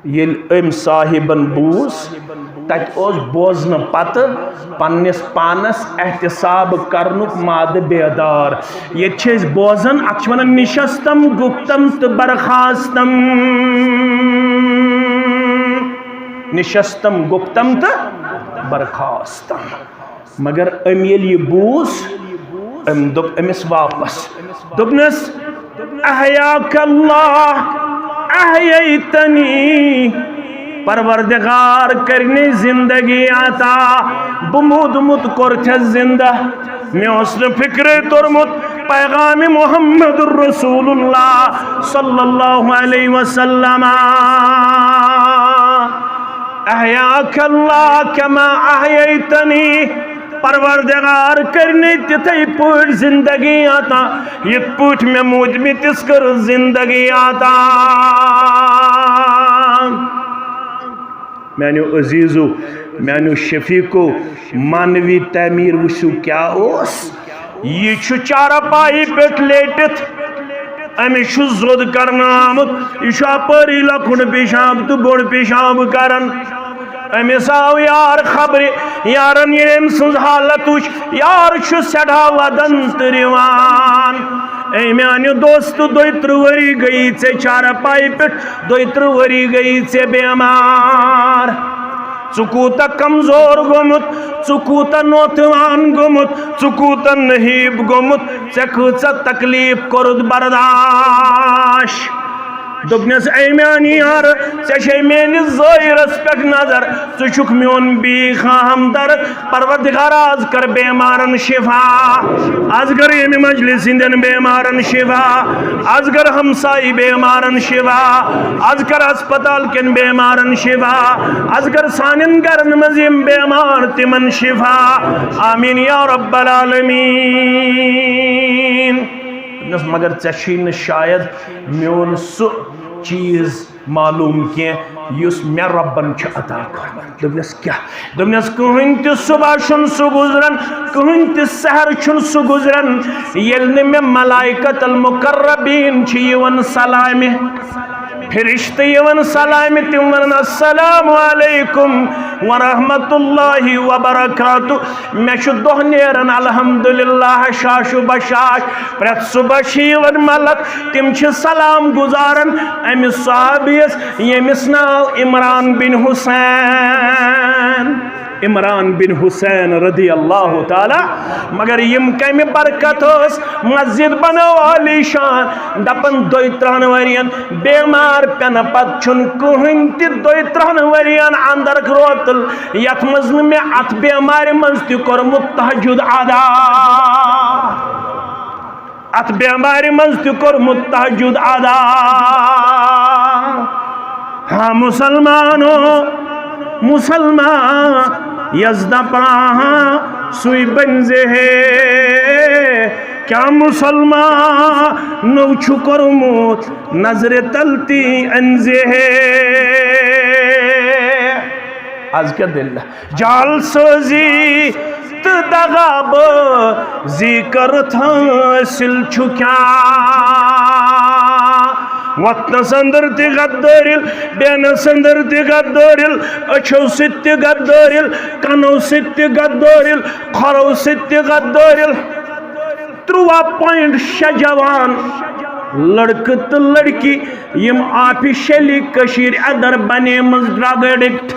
یل ام صاحبن بوز تت اوس بوزن پتہ پنس پانس احتساب کرنک ماد بیدار یہ بوزن ات ونان نشستم گپتم تو برخاستم نشستم گپتم تو برخاستم مگر ام یل یہ بوز ام دپ امس واپس دپنس احیاک اللہ احییتنی پروردگار کرنی زندگی آتا بمودمت کرچ زندہ میں اس نے فکر ترمت پیغام محمد الرسول اللہ صلی اللہ علیہ وسلم احیاک اللہ کما احییتنی پروردگار کرنے تتھے پوٹ زندگی آتا یہ پوٹ میں موجمی تس کر زندگی آتا میانو عزیزو میانو شفیقو مانوی تعمیر وشو کیا اوس یہ چھو چارہ پائی پیٹ لیٹت امی چھو زود کرنا آمد یہ چھو پری لکھن پیشاب تو بڑ پیشاب کرن امی ساو یار خبر یارن یم سنز حالتوش یار چھو سڑھا ودن تریوان اے میانیو دوست دویتر وری گئی ژے چارہ پائی پیٹ دویتر وری گئی ژے بیمار ژکوتا کمزور گومت ژکوتا نوتوان گومت ژکوتا نحیب گومت ژے کۭژاہ تکلیف کورُتھ برداش دپنس اے میانی یار ژے چھے میٲنِس ظٲہِرس پٮ۪ٹھ نظر ژٕ چھُکھ میون بیٖخ ہمدرد پروردگار آز کر بیمارن شفا آز کر ییٚمہِ مجلس ہٕنٛدٮ۪ن بیمارن شفا آز کر ہمسائی بیمارن شفا آز کر ہسپتال کٮ۪ن بیمارن شفا آز کر سانٮ۪ن گرن منٛز یِم بیمار تِمن شفا آمیٖن یا رب العالمین مگر ژے چھی نہٕ شاید میون سُہ چیز معلوم کی یس مے ربن چھ عطا کرمت دپنس کیا دپنس کہن تہ صبح چھن سہ گزرن کہن تہ سحر چھن سہ گزرن یل نہ مے ملائکۃ المقربین چھ یون سلام فرشتہ یون سلام تم ونن السلام علیکم ورحمۃ اللہ وبرکاتہ مے چھ دہ نیرن الحمدللہ شاش و بشاش پرت صبح چھ یون ملک تم چھ سلام گزارن امس صحابیس یمس ناو عمران بن حسین عمران بن حسین رضی اللہ تعالی مگر یم کمی برکت اس مسجد بنو علی شان دپن دوی ترہن ورین بیمار پین پت چھن کہن تہ دوی ترہن ورین اندر روتل یت مز میں ات بیمار مز تہ کورمت تہجد ادا ات بیمار مز تہ کورمت تہجد ادا ہاں مسلمانو مسلمان یزدہ پاہاں سوئی بنزے ہے کیا مسلمان نو چھکرموت نظر تلتی انزے ہے آج کیا دل جال سوزی تدغاب ذکر تھا سل چھکیا وطن سندر تی غدارل بین سندر تی غدارل اچھو ستی غدارل کنو ستی غدارل کھرو ستی غدارل 3.6 جوان لڑک تو لڑکی یم آفیشلی کشیر ادر بنے مز ڈرگ ایڈکٹ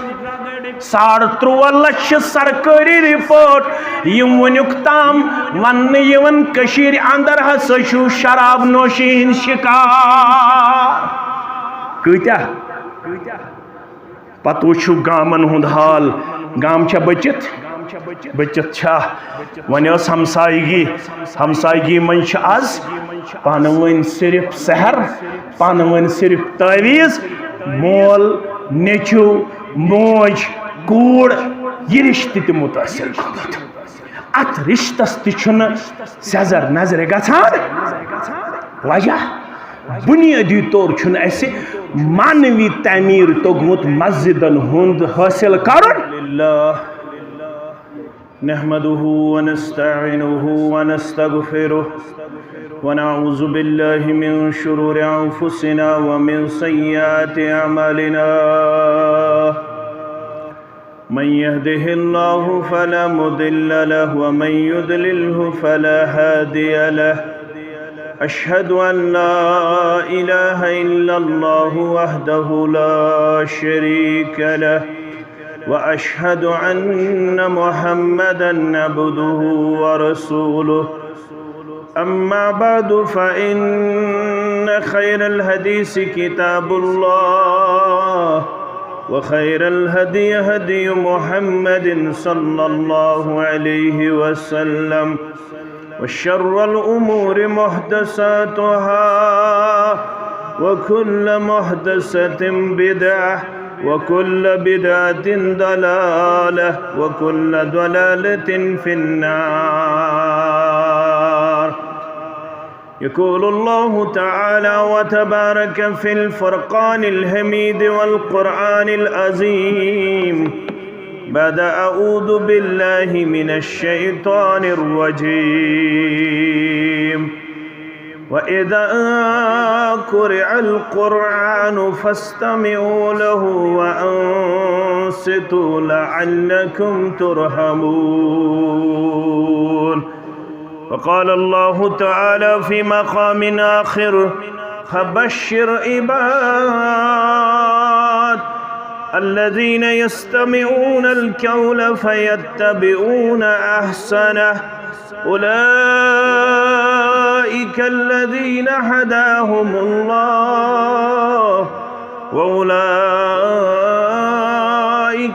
3.5 لچھ سرکاری رپورٹ یم ونیک تام ون یون کشیر اندر ہسا شراب نوشین شکار کتیا پتہ وچھو گامن ہند حال گام چھا بچت چھا ون ہمسائیگی من چھ آز پانوین صرف سحر پانوین صرف تعویز مول نیچو موج کوڑ یہ رشتہ تہ متاثر گومت ات رشتس تہ سزر نظر گژھان وجہ بنیادی طور چھن اسہ مانوی تعمیر توگمت مسجدن ہند حاصل کرن نحمده ونستعينه ونستغفره ونعوذ بالله من شرور أنفسنا ومن سيئات أعمالنا من يهده الله فلا مضل له ومن يضلله فلا هادي له أشهد أن لا إله إلا الله وحده لا شريك له وأشهد أن محمدًا عبده ورسوله أما بعد فإن خير الحديث كتاب الله وخير الهدي هدي محمد صلى الله عليه وسلم وشر الأمور محدثاتها وكل محدثة بدعة وكل بدعة ضلالة وكل ضلالة في النار. يقول الله تعالى وتبارك في الفرقان الحميد والقرآن العظيم بعد أعوذ بالله من الشيطان الرجيم وإذا قرئ القرآن فاستمعوا له وأنصتوا لعلكم ترحمون. وقال الله تعالى في مقام آخر فبشر عباد الذين يستمعون القول فيتبعون أحسنه أولئك الذين هداهم الله وأولئك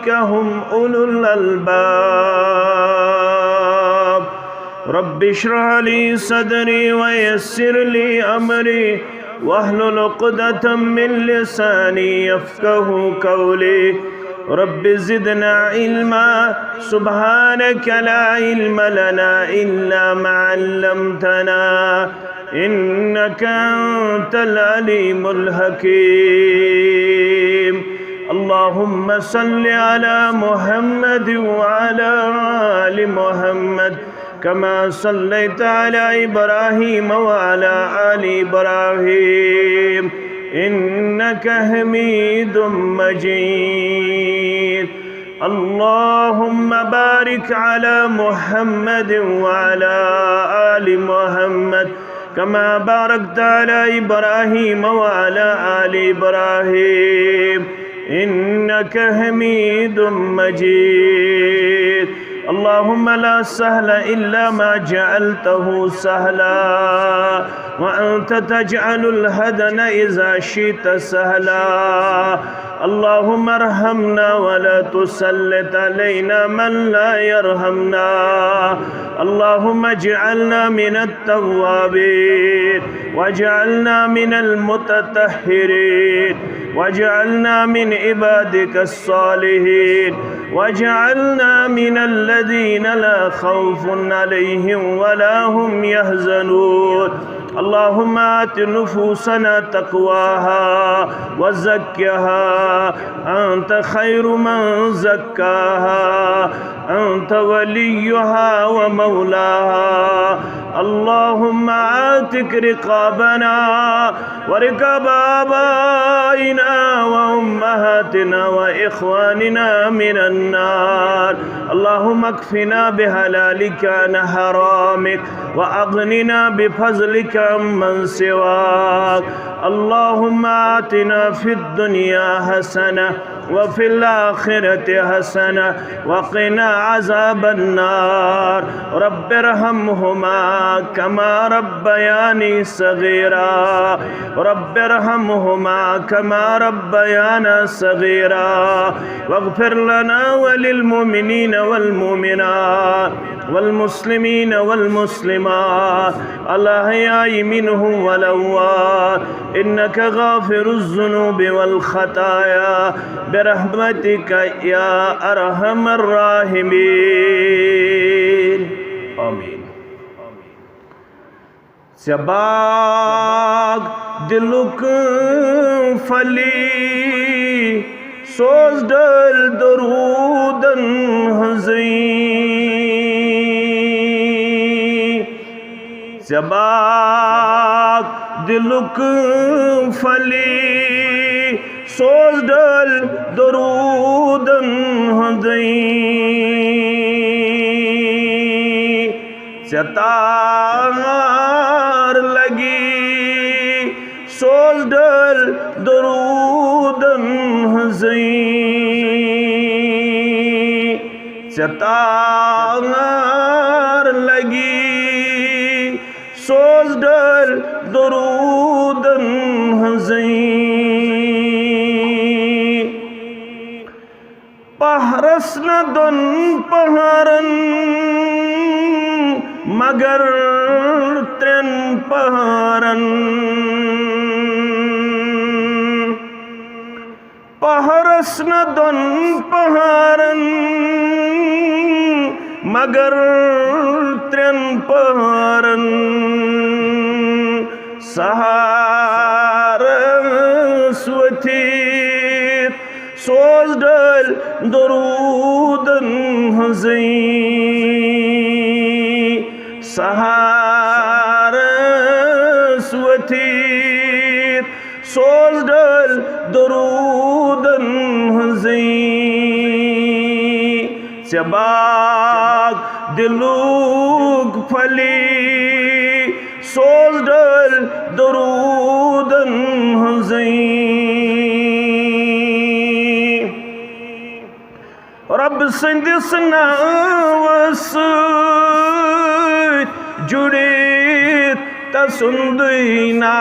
هم أولو الألباب. رب اشرح لي صدري ويسر لي أمري واحلل عقدة من لساني يفقه قولي. رب زدنا علما سبحانك لا علم لنا إلا ما علمتنا إنك أنت العليم الحكيم. اللهم صل على محمد وعلى آل محمد كما صليت على إبراهيم وعلى آل إبراهيم إنك حميد مجيد. اللهم بارك على محمد وعلى آل محمد كما باركت على إبراهيم وعلى آل إبراهيم إنك حميد مجيد. اللهم لا سهل إلا ما جعلته سهلا وأنت تجعل الهدن إذا شئت سهلا. اللهم ارحمنا ولا تسلط علينا من لا يرحمنا. اللهم اجعلنا من التوابين واجعلنا من المتطهرين واجعلنا من عبادك الصالحين واجعلنا من الذين لا خوف عليهم ولا هم يحزنون. اللهم آت نفوسنا تقواها وزكها أنت خير من زكاها أنت وليها ومولاها. اللهم آتك رقابنا ورقاب آبائنا وأمهاتنا وإخواننا من النار. اللهم اكفنا بحلالك عن حرامك وأغننا بفضلك عمن سواك. اللهم آتنا في الدنيا حسنة وفي الآخرة حسنة وقنا عذاب النار. رب ارحمهما كما ربياني صغيرا. رب ارحمهما كما ربيانا صغيرا. واغفر لنا وللمؤمنين والمؤمنات والمسلمين والمسلمات الأحياء منهم والأموات إنك غافر الذنوب والخطايا برحمتك يا أرحم الراحمين. آمين. Sebag diluk fali soz dal darudan hazin Zabak diluk fali soz dal darudan hadai Chatar lagi soz dal darudan hadai Chatar lagi soz dal darudan hadai Pahras na don paharan magar tren paharan Pahras na don paharan magar tren paharan Saraswati soz dal darudan hadai Saraswati soz dal darudan hadai Zabak diluk fali soz dal darudan hadai Rab sendis nawasit jurit tasundina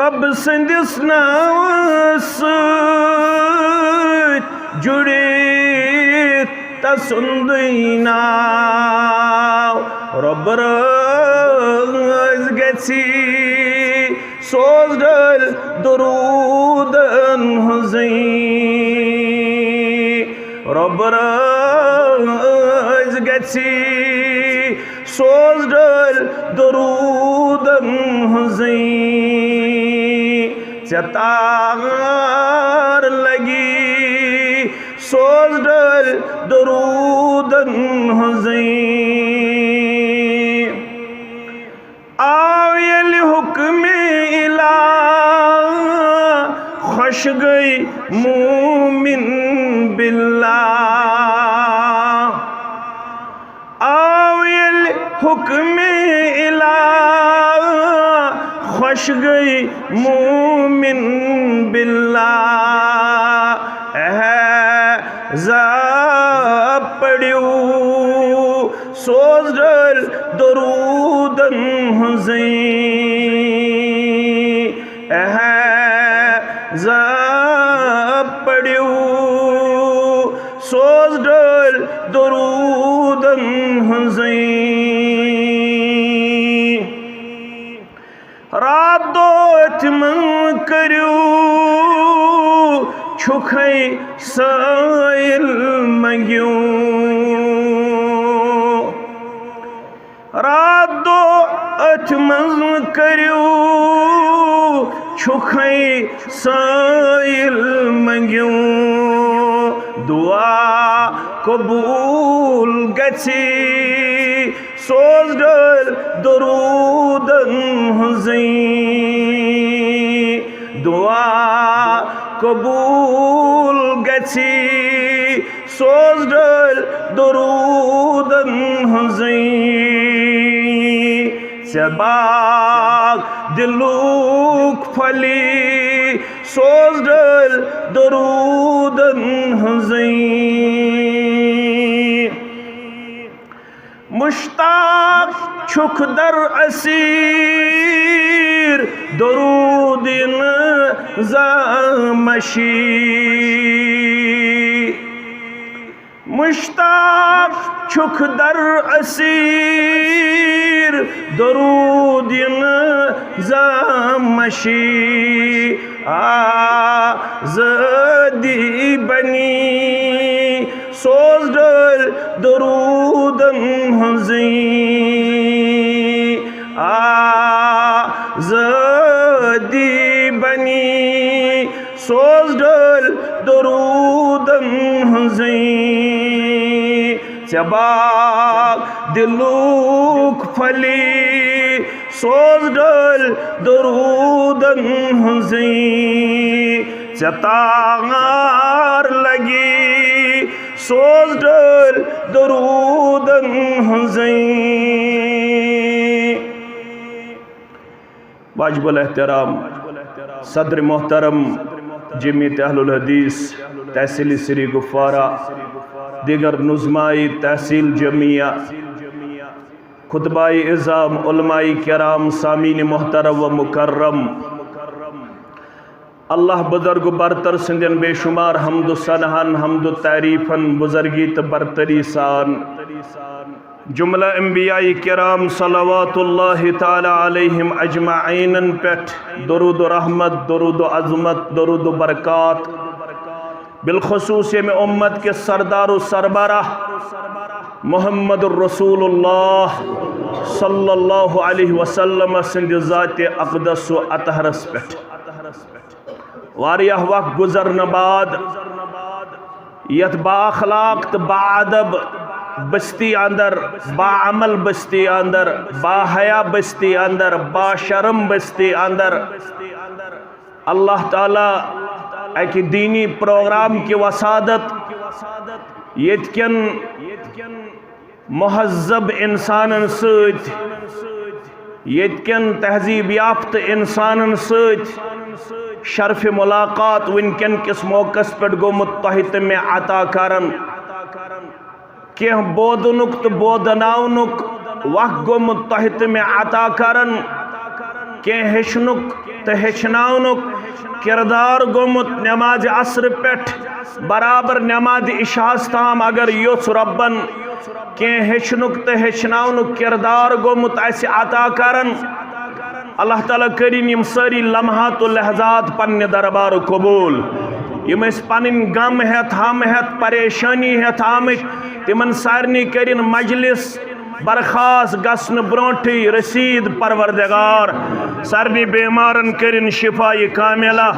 Rab sendis nawasit jurit tasundina Rab razgati soz dal darudan hadai Rab razgati soz dal darudan hadai Chatar lagi soz dal darudan hadai Aayel hukme ilah khosh gayi mumin billah Aayel hukme ilah khosh gayi mumin billah za padyu soz dal darudan hadai za padyu soz dal darudan hadai raat do itman karyu chukhay sail magyu raat do itman karyu chukhay sail magyu dua kabul gachi soz dal darudan hadai dua kabul gachi soz dal darudan hadai Zabak diluk fali soz dal darudan hadai Mushtaq chuk dar asir darudin zamashi Mushtaq chuk dar asir darudin zamashi Azadi bani soz dal darudan hadai Azadi bani soz dal darudan hadai باغ دلوک پھلی سوز ڈل درودن ہنزیں تاغار لگی سوز ڈل درودن ہنزیں واجب الاحترام صدر محترم جمعیت اہل الحدیث تحصیل سری گفوارہ دیگر نظمائی تحصیل جمعیہ خطبائی اعظام علمائی کرام سامعین محترم و مکرم اللہ بزرگ برتر سندن بے شمار حمد و ثناء حمد و تعریفن بزرگی تو برتری سان جملہ انبیاء کرام صلوات اللہ تعالی علیہم اجمعین پیٹھ درود و رحمت درود و عظمت درود و برکات بالخصوص میں امت کے سردار و سربراہ محمد الرسول اللہ صلی اللہ علیہ وسلم سند ذات اقدس و اطہرس پیٹھ واریاہ وقت گزرن بعد یت با اخلاق تو با ادب بستی اندر با عمل بستی اندر با حیا بستی اندر با شرم بستی اندر اللہ تعالی ایک دینی پروگرام کی وسادت یتکن مہذب انسانن سۭتۍ یتکن تہذیب یافت انسانن سۭتۍ شرف ملاقات ونکن کس موقع پہ گومت تہ تو میں عطا کرن کی بودنک تو بودناونک وقت گومت تہ تو میں عطا کرن کی ہیچنک تو ہیچناونک کردار گومت نماز عصر پیٹھ برابر نماز عشاء تام اگر یوس ربن کی ہیچنک تو ہیچناونک کردار گومت ایسے عطا کرن اللہ تعالیٰ کرین یم ساری لمحات و لحظات پنہ دربار قبول یم اس پنن غم ہیت ہم ہیت پریشانی ہیت آمت تمن سارنی کرین مجلس برخاست گسن برونٹھی رسید پروردگار سارنی بیمارن کرین شفاء کاملہ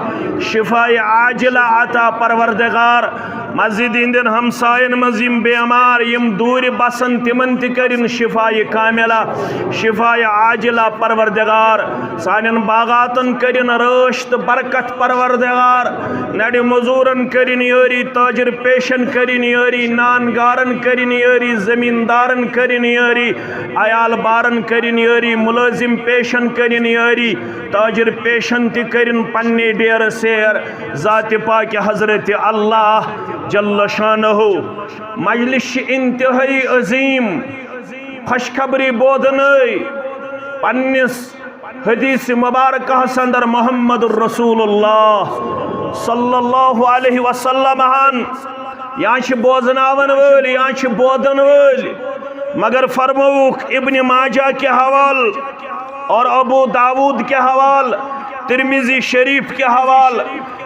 شفاء عاجلہ عطا پروردگار مسجد اندن ہمسائن مزیم بیمار یم دور بسن تمن تکرین شفاء کاملہ شفاء عاجلہ پروردگار سانن باغاتن کرین رشت برکت پروردگار نڑی مزورن کرین یوری تاجر پیشن کرین یوری نانگارن کرین یوری زمیندارن کرین یوری عیال بارن کرین یوری ملازم پیشن کرین یوری تاجر پیشن تکرین پنی ڈیر سیر ذات پاک حضرت اللہ جل شانہ مجلس انتہائی عظیم خوشخبری بودنائی پنس حدیث مبارکہ سندر محمد الرسول اللہ صلی اللہ علیہ وسلم یہاں بوزناون ول یہاں بودن ول مگر فرموک ابن ماجہ کے حوال اور ابو داود کے حوال ترمذی شریف کے حوال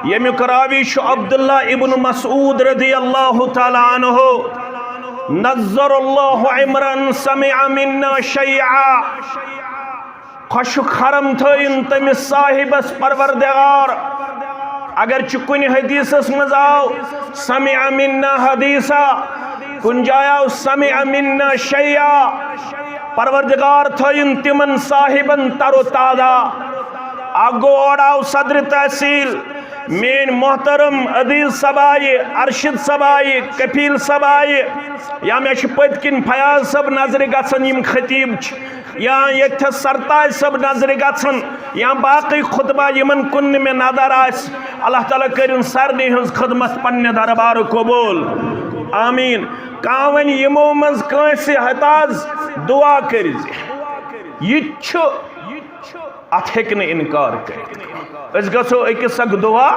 یمیک راوی عبداللہ ابن مسعود رضی اللہ تعالی عنہ نظر اللہ عمران سمع منا شیعا خشک حرم تھین تمس صاحبس پروردگار اگر چکن حدیثس مزاو سمع منا حدیثا کن جایا سمع منا شیعا پروردگار تھین تمن صاحبن تر و تازہ آگو اوڑاو صدر تحصیل مین محترم عدیل سبائی ارشد سبائی کپیل سبائی یا میں پت کن فیاض سب نظر گھن یم خطیب یا یہ سرتاج سب نظر گھن یا باقی خطبہ یمن کن میں نظر آس اللہ تعالیٰ کرن سارنی ہنز خدمت پنہ دربار قبول آمین کاون یمو مز کانسی حتاز دعا کرز یہ ات ہیکن انکار کر اس گسو اکس اک دعا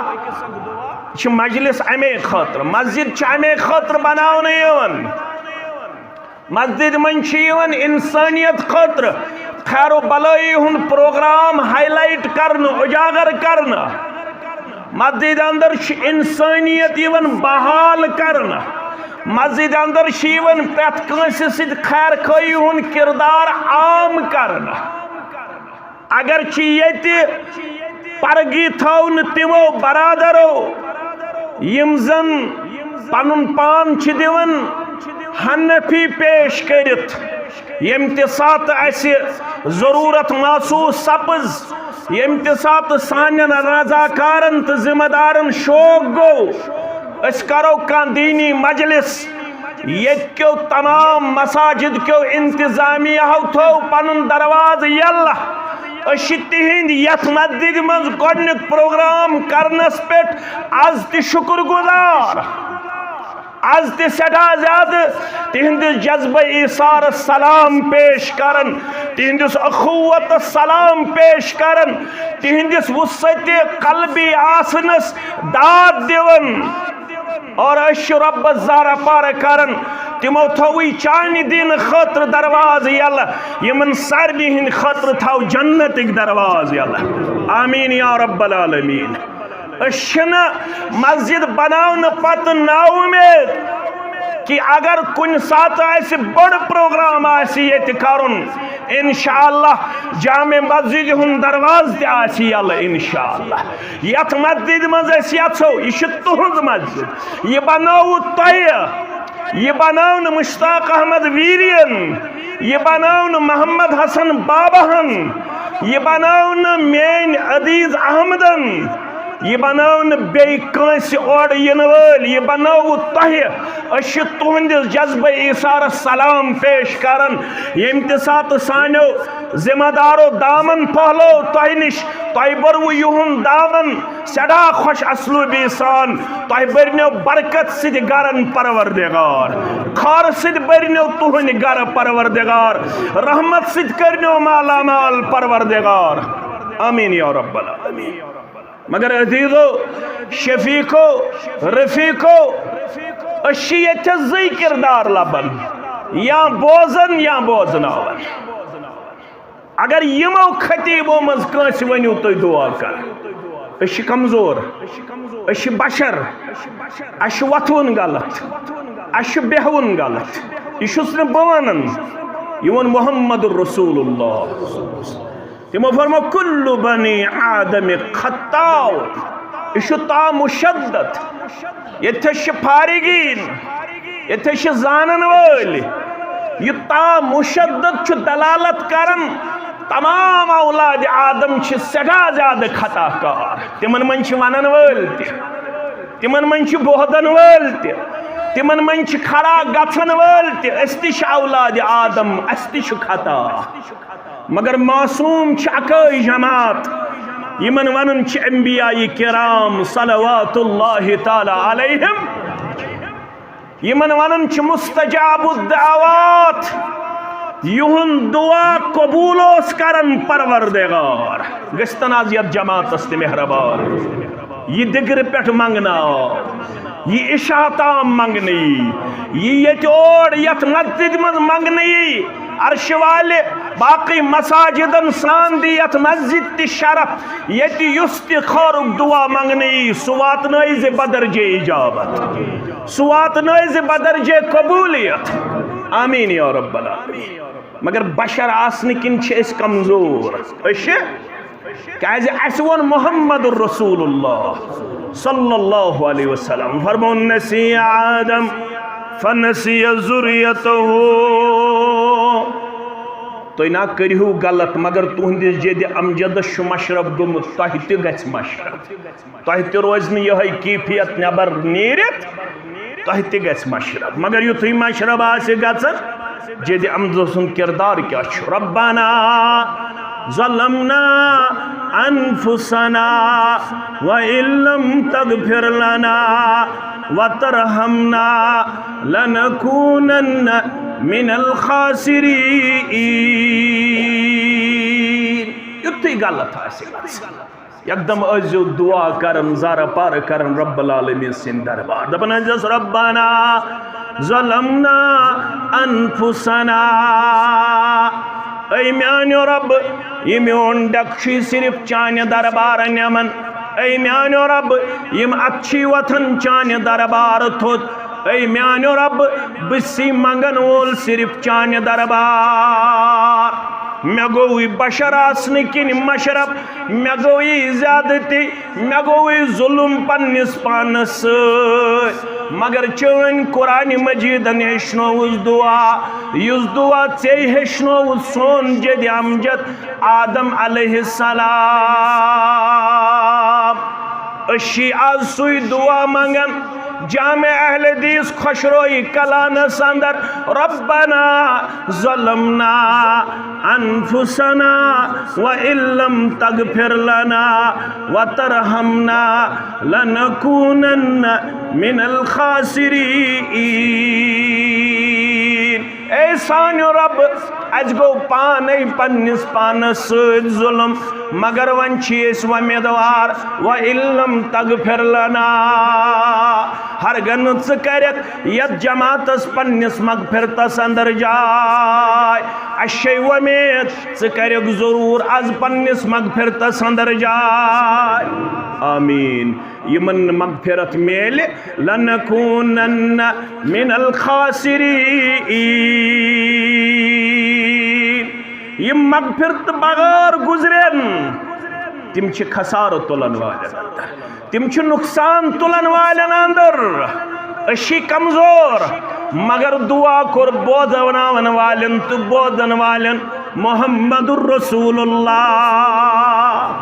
چھ مجلس امی خاطر مسجد چھ امی خاطر بناونے یون مسجد من چھ یون انسانیت خاطر خیر و بلائی ہن پروگرام ہائی لائٹ کرنا اجاگر کرنا مسجد اندر چھ انسانیت یون بحال کرنا مسجد اندر چھ یون پرت کانسی سید خیر خواہی ہن کردار عام کرنا اگر چیتی پرگی تھون تیمو برادرو یم زن پنن پان چھ دیون حنفی پیش کرت یم تہ سات اسہ ضرورت محسوس سپز یم تہ سات سانن رضاکارن تو ذمہ دارن شوق گو اس کرو کان دینی مجلس یت کیو تمام مساجد کیو انتظامیہ تھو پنن دروازہ یلہ اش تہند یت مسجد مز گۄڈنیُک پروگرام کرنس پٮ۪ٹھ آز تہ شکر گزار آز تہ سٹھا زیادہ تہندس جذبہ ایثار سلام پیش کرن تہندس اخوت سلام پیش کرن تہندس وسعت قلبی آسنس داد دیون اور اش رب زارہ پار کرن تمو تھوی چانہ دین خاطر دروازہ یلہ یمن سارنی ہند خاطر تھو جنتک دروازہ یلہ آمین یا رب العالمین اشنا مسجد بناون پتہ نا امید کہ اگر کن سات آس بڑ پروگرام آس یہ کرن انشاءاللہ جامع مسجد ہن درواز تہ آس یلہ انشاءاللہ یت مسجد مز اس یژھو یہ تہنز مسجد یہ بناو تہ یہ بناون مشتاق احمد ویرین یہ بناون محمد حسن بابہن یہ بناون مین عزیز احمدن یہ بناون بی کانس اور ین ول یہ بناو تہ اش تہندس جذبہ ایثار سلام پیش کرن یم تہ سات سانو ذمہ دارو دامن پہلو تہ نش تہ برو یہن دامن سڑا خوش اسلوبی سان تہ برنو برکت سد گرن پروردگار خار سد برنو تہن گر پروردگار رحمت سد کرنو مالا مال پروردگار آمین یا رب العالمین مگر عزیزو شفیقو رفیقو اشیت زی کردار لبن یا بوزن یا بوزناون اگر یمو خطیبو مز کانس ونیو تو دعا کر اش کمزور اش بشر اش وتون غلط اش بہون غلط یہ بوانن یون محمد الرسول اللہ تمو فرمو کل بنی آدم خطاو یہ تا مشدد یہ فارغین یہ زانن ول یہ تا مشدد دلالت کرن تمام اولاد آدم سٹھا زیادہ خطا کار تمن من ونن ول تمن من بہدن ول تمن من کھڑا گھن ول اس تہ اولاد آدم اس تہ خطا مگر معصوم اکائی جماعت یمن ونن انبیاء کرام صلوات اللہ تعالی علیہم یمن ونن مستجاب الدعوات یہن دعا قبول اس کرن پروردگار گستن آز یت جماعت است مہربان یہ دگر پیٹھ منگنا یہ اشاعتام منگنی یہ یت اور یت مسجد مز منگنی عرش والے باقی مساجدن سان دی یت مسجد تی شرف یت یست خارق دعا منگنی سوات نائز بدرجہ اجابت سوات نائز بدرجہ قبولیت آمین یا رب العالمین مگر بشر آسن کن اس کمزور اسون محمد الرسول اللہ صلی اللہ علیہ وسلم فرمون نسی آدم فنسی ذریتہ تو نا کریو غلط مگر تہندس جد امجد مشرب گومت تہ تہ گژھِ مشرب تہ تہ روز نہ یہ کیفیت نبر نیرت تہ تہ گژھِ مشرب مگر یتھے مشرب آسہِ گژھن جد امجد سن کردار کیا چھُ ربنا ظلمنا انفسنا وإن لم تغفر لنا وترحمنا لنكونن من الخاسرین یتھے غلط یکدم ازیو دعا کرن زارہ پار کرن رب العالمین سن دربار دپن ازیس ربنا ظلمنا انفسنا اے میانیو رب یہ میون ڈکشی صرف چانہ دربار نمن اے میانیو رب یم اچھی وطن چانہ دربار تھوت اے میانیو رب بسی منگن وول صرف چانہ دربار مے گوئی بشر آسن کن مشرب مے گوئی زیادتی مے گوئی ظلم پنس پانس مگر چون قرآن مجید ہیچنوس دعا یس دعا ژے ہیچنوس سون جد امجد آدم علیہ السلام اشی آز سوی دعا منگن جامع اہل حدیث خشروئی کلانس اندر ربنا ظلمنا انفسنا وإن لم تغفر لنا وترحمنا لنكونن من الخاسرین اے سان رب اج گو پانے پنس پانس سۭتۍ ظلم مگر ون چیس ومیدوار وإن لم تغفر لنا ہرگن ژٕ کرک یت جماعتس پنس مغفرتس اندر جائے اشے ومید ژٕ کرک ضرور از پنس مغفرتس اندر جائے آمین یمن مغفرت میل لنکونن من الخاسرین یم مغفرت بغیر گزرن تم چھ خسارہ تلن والن تم چھ نقصان تلن والن اندر اشی کمزور مگر دعا کور بوزناون والن تو بوزن والن محمد الرسول اللہ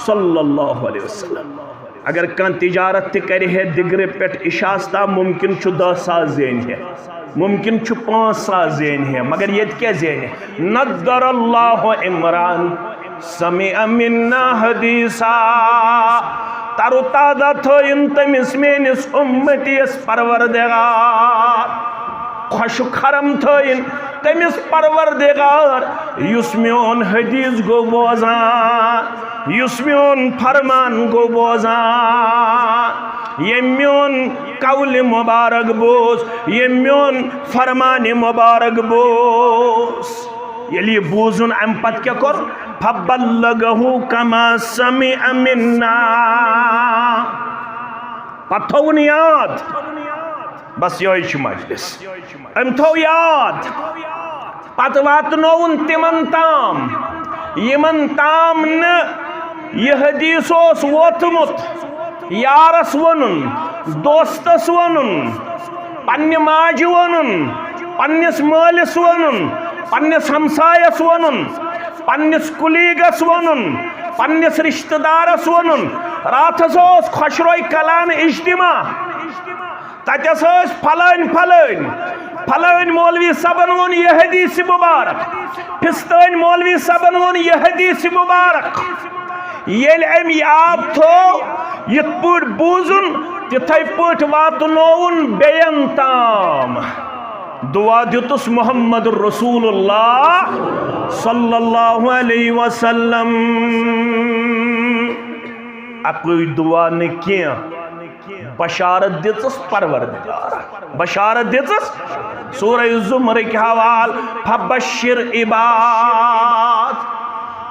صلی اللہ علیہ وسلم اگر کان تجارت تہ ہے دگرے پیٹ اشاستا ممکن چھ 10 ساس زین ہے ممکن چھ 5 ساس زین ہے مگر یہ کیا زین ہے نظر اللہ عمران سمع منا حدیثا ترو تازہ تھوین تمس مینس امتیس پروردگار خوش خرم تھوین تمس پروردگار یس میون حدیث گو بوزان یس میون فرمان گو بوزان یہ میون قول مبارک بوز یہ میون فرمان مبارک بوز یلی بوزن ام پت کیا کر فبلغه کما سمع منا پتھون یاد بس یہ چھ مجلس ام تھو یاد پت واتنون تمن تام یمن تام ن یہ حدیث اوس ووتمت یارس ونن دوستس ونن پنہ ماجہ ونن پنس مالس ونن پنس ہمسایس ونن پنس کلیگس ونن پنس رشتہ دارس ونن راتس اوس خشروئی کلان اجتماع تتس اوس پھلٲنۍ پھلٲنۍ پھلٲنۍ مولوی صبن ون یہ حدیث مبارک پھستٲنۍ مولوی صبن ون یہ حدیث مبارک یل ام یاد تھو یت پٲٹھۍ بوزن تتھے پٲٹھۍ واتنوُن بیین تام دعا دتس محمد رسول اللہ صلی اللہ علیہ وسلم اکوئی دعا نکی بشارت دتس پروردگار بشارت دتس سورہ زمر کے حوال فبشر عباد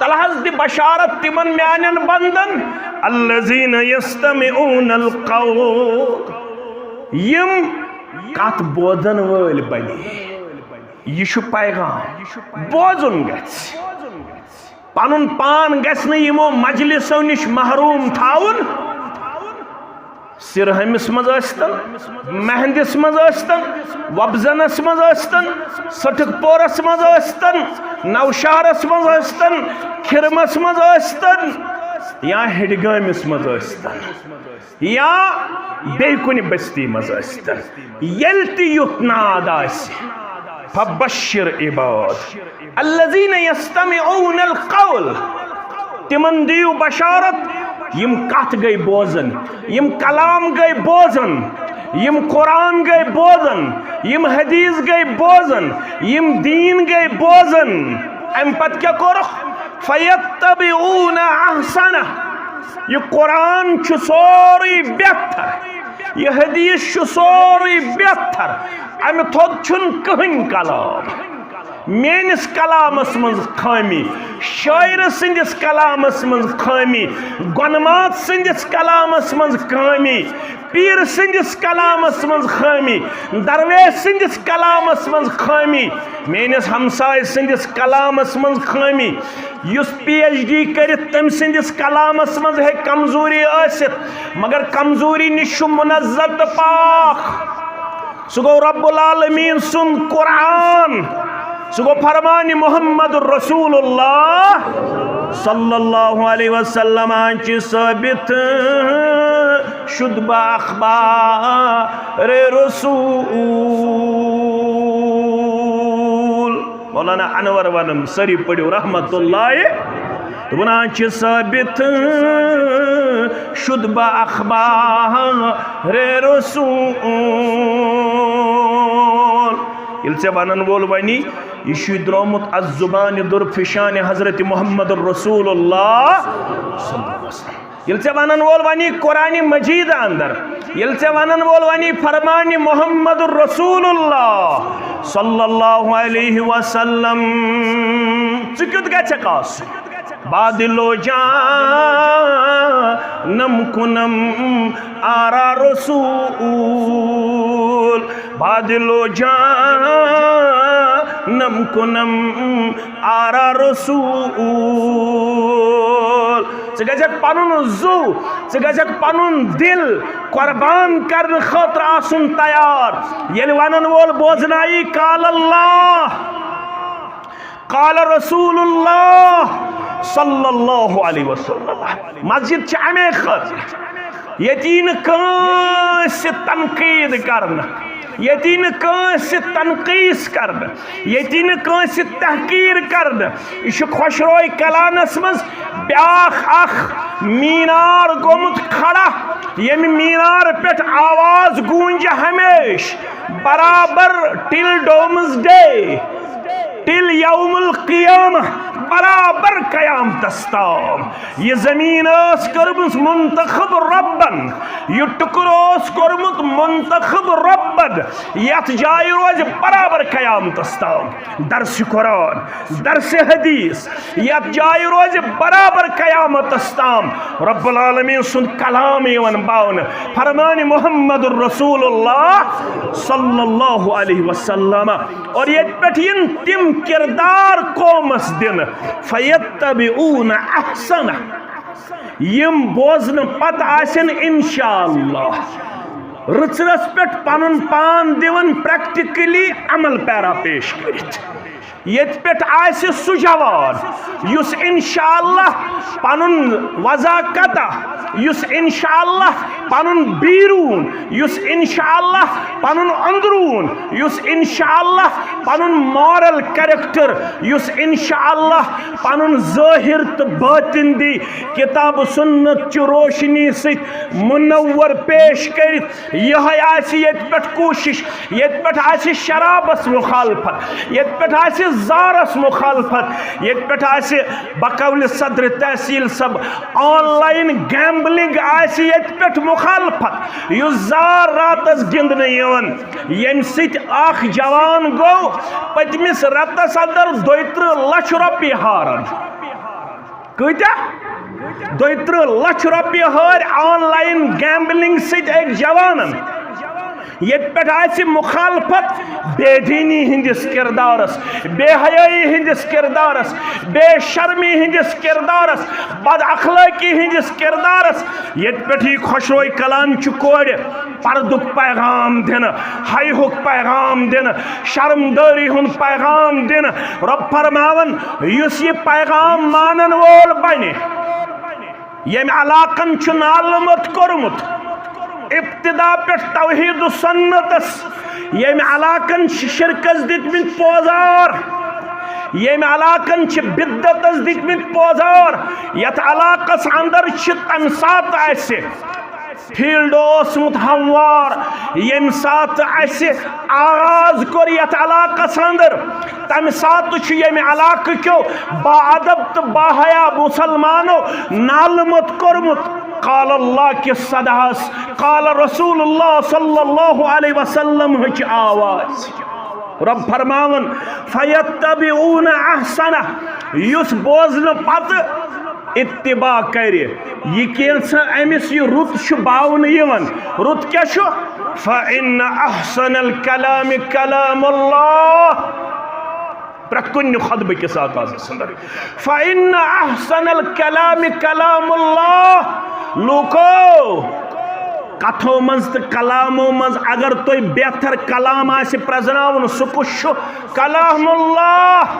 تلحظ دی بشارت تمن میانن بندن الذین یستمعون القول یم کت بوزن ول بنی یہ پیغام بوزن گھس پن پان گھس نمو مجلسو نش محروم تھاون سرہمس مزن مہندس مزن وبزنس مزن سٹک پورس مزن نوشہرس مزن کھرمس مزن یا ہڈگامس مزن یا بے کن بستی مزن یل تیت ناد آس فبشر عباد الذین یستمعون القول تمن دیو بشارت یم کت گئی بوزن یم کلام گئی بوزن یم قرآن گئی بوزن یم حدیث گئی بوزن یم دین گئی بوزن ام پت کیا کورخ فیتبعون احسنہ یہ قرآن چھ سوری بہتر یہ حدیث چھ سوری بہتر ام تھوت چھن کہن کلام میانس کلامس من خامی شاعر سندس کلامس من خامی گنمات سندس کلامس من خامی پیر سندس کلامس من خامی درویش سندس کلامس من خامی میانس ہمسائے سندس کلامس من خامی یس پی ایچ ڈی کرت تم سندس کلامس من ہے کمزوری آست مگر کمزوری نش منزہ تو پاک سہ گو رب العالمین سن قرآن سہ گو فرمان محمد رسول اللہ صلی اللہ علیہ وسلم چہ ثابت شد با اخبار رسول مولانا انور ونم سری پڑھو رحمت اللہ ونان چہ ثابت شد با اخبار رسول یل سے ونن وول ونی یہ درومت از زبان درفشان حضرت محمد رسول اللہ صلی اللہ علیہ وسلم یل سے ونن وول ونی قرآن مجید اندر یل سے ونن وول ونی فرمان محمد رسول اللہ صلی اللہ علیہ وسلم چکت گا چکاس بادلو جان نم کنم آرا رسول بادلو جان نم کنم آرا رسول ژٕ پنن زو ژٕ پنن دل قربان کرن خاطر آسن تیار یل ونن وول بوزنائی قال اللہ قال رسول اللہ صلی اللہ علیہ وسلم مسجد چھ امی خاطر یتی نہ کانس تنقید کرنا یتی نہ کانس تنقیس کرنا یتی نہ کانس تحقیر کرنا یہ خوش روئی کلانس مز بیاخ اخ مینار گومت کھڑا یم مینار پیٹ آواز گونج ہمیش برابر ٹل ڈومز ڈے ٹل یوم القیامہ برابر قیامت تام یہ زمین اس کرمت منتخب ربن یہ ٹکر اس کرمت منتخب ربن یت جائے روز برابر قیامت تام درس قرآن درس حدیث یت جائے روز برابر قیامت تام رب العالمین سن کلام یون باون فرمان محمد الرسول اللہ صلی اللہ علیہ وسلم اور یہ پٹھین تم کردار قومس دن فیتبعون احسن یم بوزن پت آسن انشاءاللہ رچرس پٹ پنن پان دیون پریکٹیکلی عمل پیرا پیش کرت یت پٹ آس سو جوان یس انشاءاللہ پنن وضاقتہ یس انشاءاللہ پنن بیرون یس انشاءاللہ پنن اندرون یس انشاءاللہ پنن مورل کریکٹر یس انشاءاللہ پنن ظاہر تو باطن دی کتاب سنت چ روشنی ست منور پیش کرت یہ آس یت پٹ کوشش یت پٹ آس شرابس مخالفت یت پٹ آس زارس مخالفت یت پٹ آس بقول صدر تحصیل سب آن لائن گیمبلنگ آس یت پٹ مخالفت یس زار راتس گندن یون یم ست اخ جوان گو پتمس رتس اندر 32 لچھ روپیہ ہارن کتیا 32 لچھ روپیہ ہار آن لائن گیمبلنگ ست ایک جوانن یت پٹ آس مخالفت بے دینی ہندس کردارس بے حیائی ہندس کردارس بے شرمی ہندس کردارس بد اخلاقی ہندس کردارس یت پٹ ہی خوشروئی کلان چکوڑ پردک پیغام دن حیحک پیغام دن شرمداری ہن پیغام دن رب فرماون یس یہ پیغام مانن وول بنی یم علاقن چھ نالمت کورمت ابتدا پہ توحید و سنتس یم علاقن شرکس دتمت پوزار یم علاقن بدتس دتمت پوزار یت علاقس اندر تم سات آسہ فیلڈ اوسمت ہموار یم سات آسہ آغاز کور یت علاقس اندر تم سات یم علاقہ کیو با ادب تو با حیا مسلمانو نالمت کورمت قال اللہ کے صداس قال رسول اللہ صلی اللہ علیہ وسلم ہچ آواز رب فرماون فیتبعون احسنہ یس بوزن پتہ اتباع کر یہ کیسا امس یہ رت باون یون رت کیا چھو فإن احسن الکلام کلام اللہ پرت کن خطبہ کے ساتھ سندر فإن احسن الکلام کلام اللہ لوکو کتھو منز تو کلامو منز اگر توی بہتر کلام آسی پرزناون سکش کلام اللہ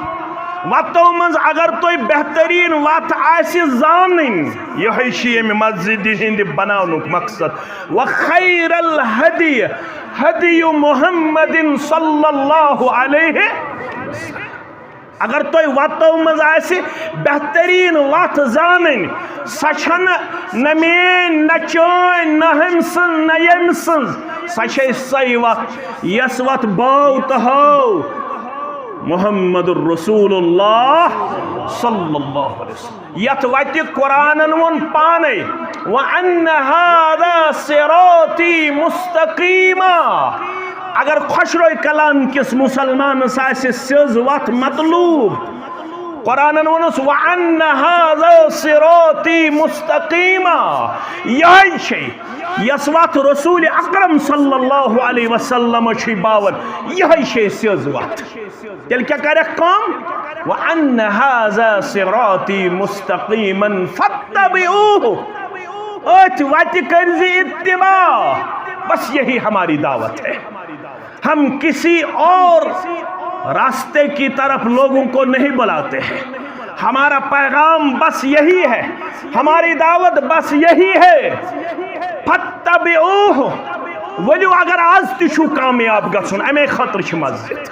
واتو منز اگر توی بہترین وات آسی زانن یہ شیئے مسجد ہند بناونک مقصد وخیر الہدی ہدی محمد صلی اللہ علیہ اگر توی واتو منز آسی بہترین وات زانن سچن نمین نچوین نہمسن نیمسن سچے سی وات یس وات باوت ہو محمد الرسول اللہ صلی اللہ علیہ وسلم یت وات قرآن ون پانے وَأَنَّ هَذَا صِرَاطِي مُسْتَقِيمًا اگر خوشروئی کلام کس مسلمان ساسی سیز وات مطلوب قرآن ونس وَأَنَّ هَذَا صِرَاطِي مُسْتَقِيمًا یہی شئی یس وات رسول اکرم صلی اللہ علیہ وسلم چھی باون یہی شئی سیز وات تیل کیا کرے کام وَأَنَّ هَذَا صِرَاطِي مُسْتَقِيمًا فَاتَّبِعُوهُ اوت وات کرزی اتباع بس یہی ہماری دعوت ہے ہم کسی اور راستے کی طرف لوگوں کو نہیں بلاتے ہیں ہمارا پیغام بس یہی ہے ہماری دعوت بس یہی ہے فَاتَّبِعُوهُ ولیو اگر آز تشو کامیاب گسن امی خطر چھ مسجد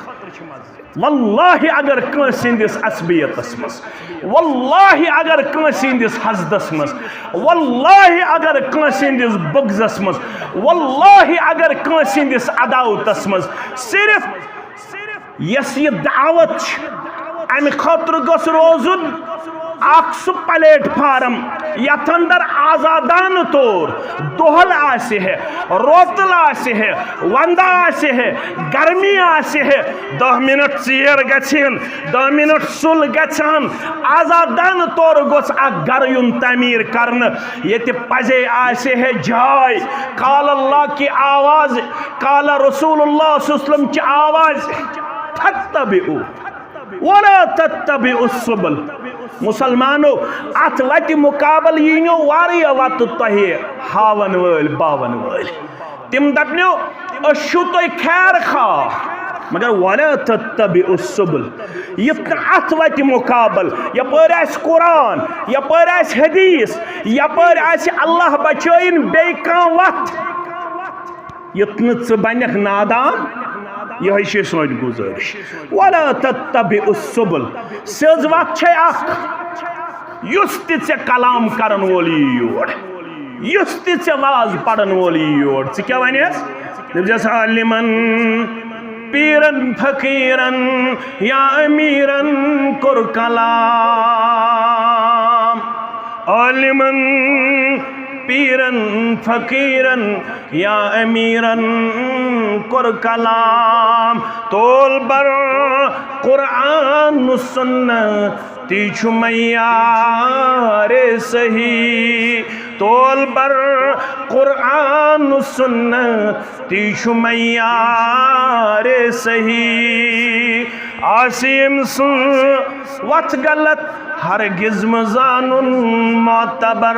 واللہ اگر کنسندس عصبیت اسمس واللہ اگر کنسندس حسد اسمس واللہ اگر کنسندس بغض اسمس واللہ اگر کنسندس عداوت اسمس صرف یس یہ دعوت ام خطر گس روزن اخ سو پلیٹ فارم یت اندر آزادان طور دہل آسے ہے روتل آسے ہے وندہ آسے ہے گرمی آسے ہے 10 منٹ چیر گچھن 10 منٹ سل گچھن آزادان طور گوس اخ گریون تعمیر کرن یہ پزے آسے ہے جائے قال اللہ کی آواز قال رسول اللہ صلی اللہ علیہ وسلم کی آواز فَاتَّبِعُوا وَلَا تَتَّبِعُوا السُّبُلَ مسلمانو ات وت مقابل یینو واریا وت تہی ہاون ول باون ول تم دپنو اشو تو خیر خواہ مگر ولا تتبعوا السبل یہ ات وت مقابل یپر آس قرآن یپر آس حدیث یپر آس اللہ بچائن بی کان وت یتن ژ بنک نادان یہ چھ سون گزارش ولا تتبعوا السبل سز وت چھ اخ یس تہ ژے کلام کرن وولی یور یس تہ ژے واز پڑن وولی یور ژٕ کیا ونیس دپجس عالمن پیرن فقیرن یا امیرن کور کلام عالمن پیرن فقیرن یا امیرن کر کلام تول بر قرآن سنت تیچ معیار صحیح تول بر قرآن سنت تیچ معیار صحیح عاصم سن وقت غلط ہرگز مزانن معتبر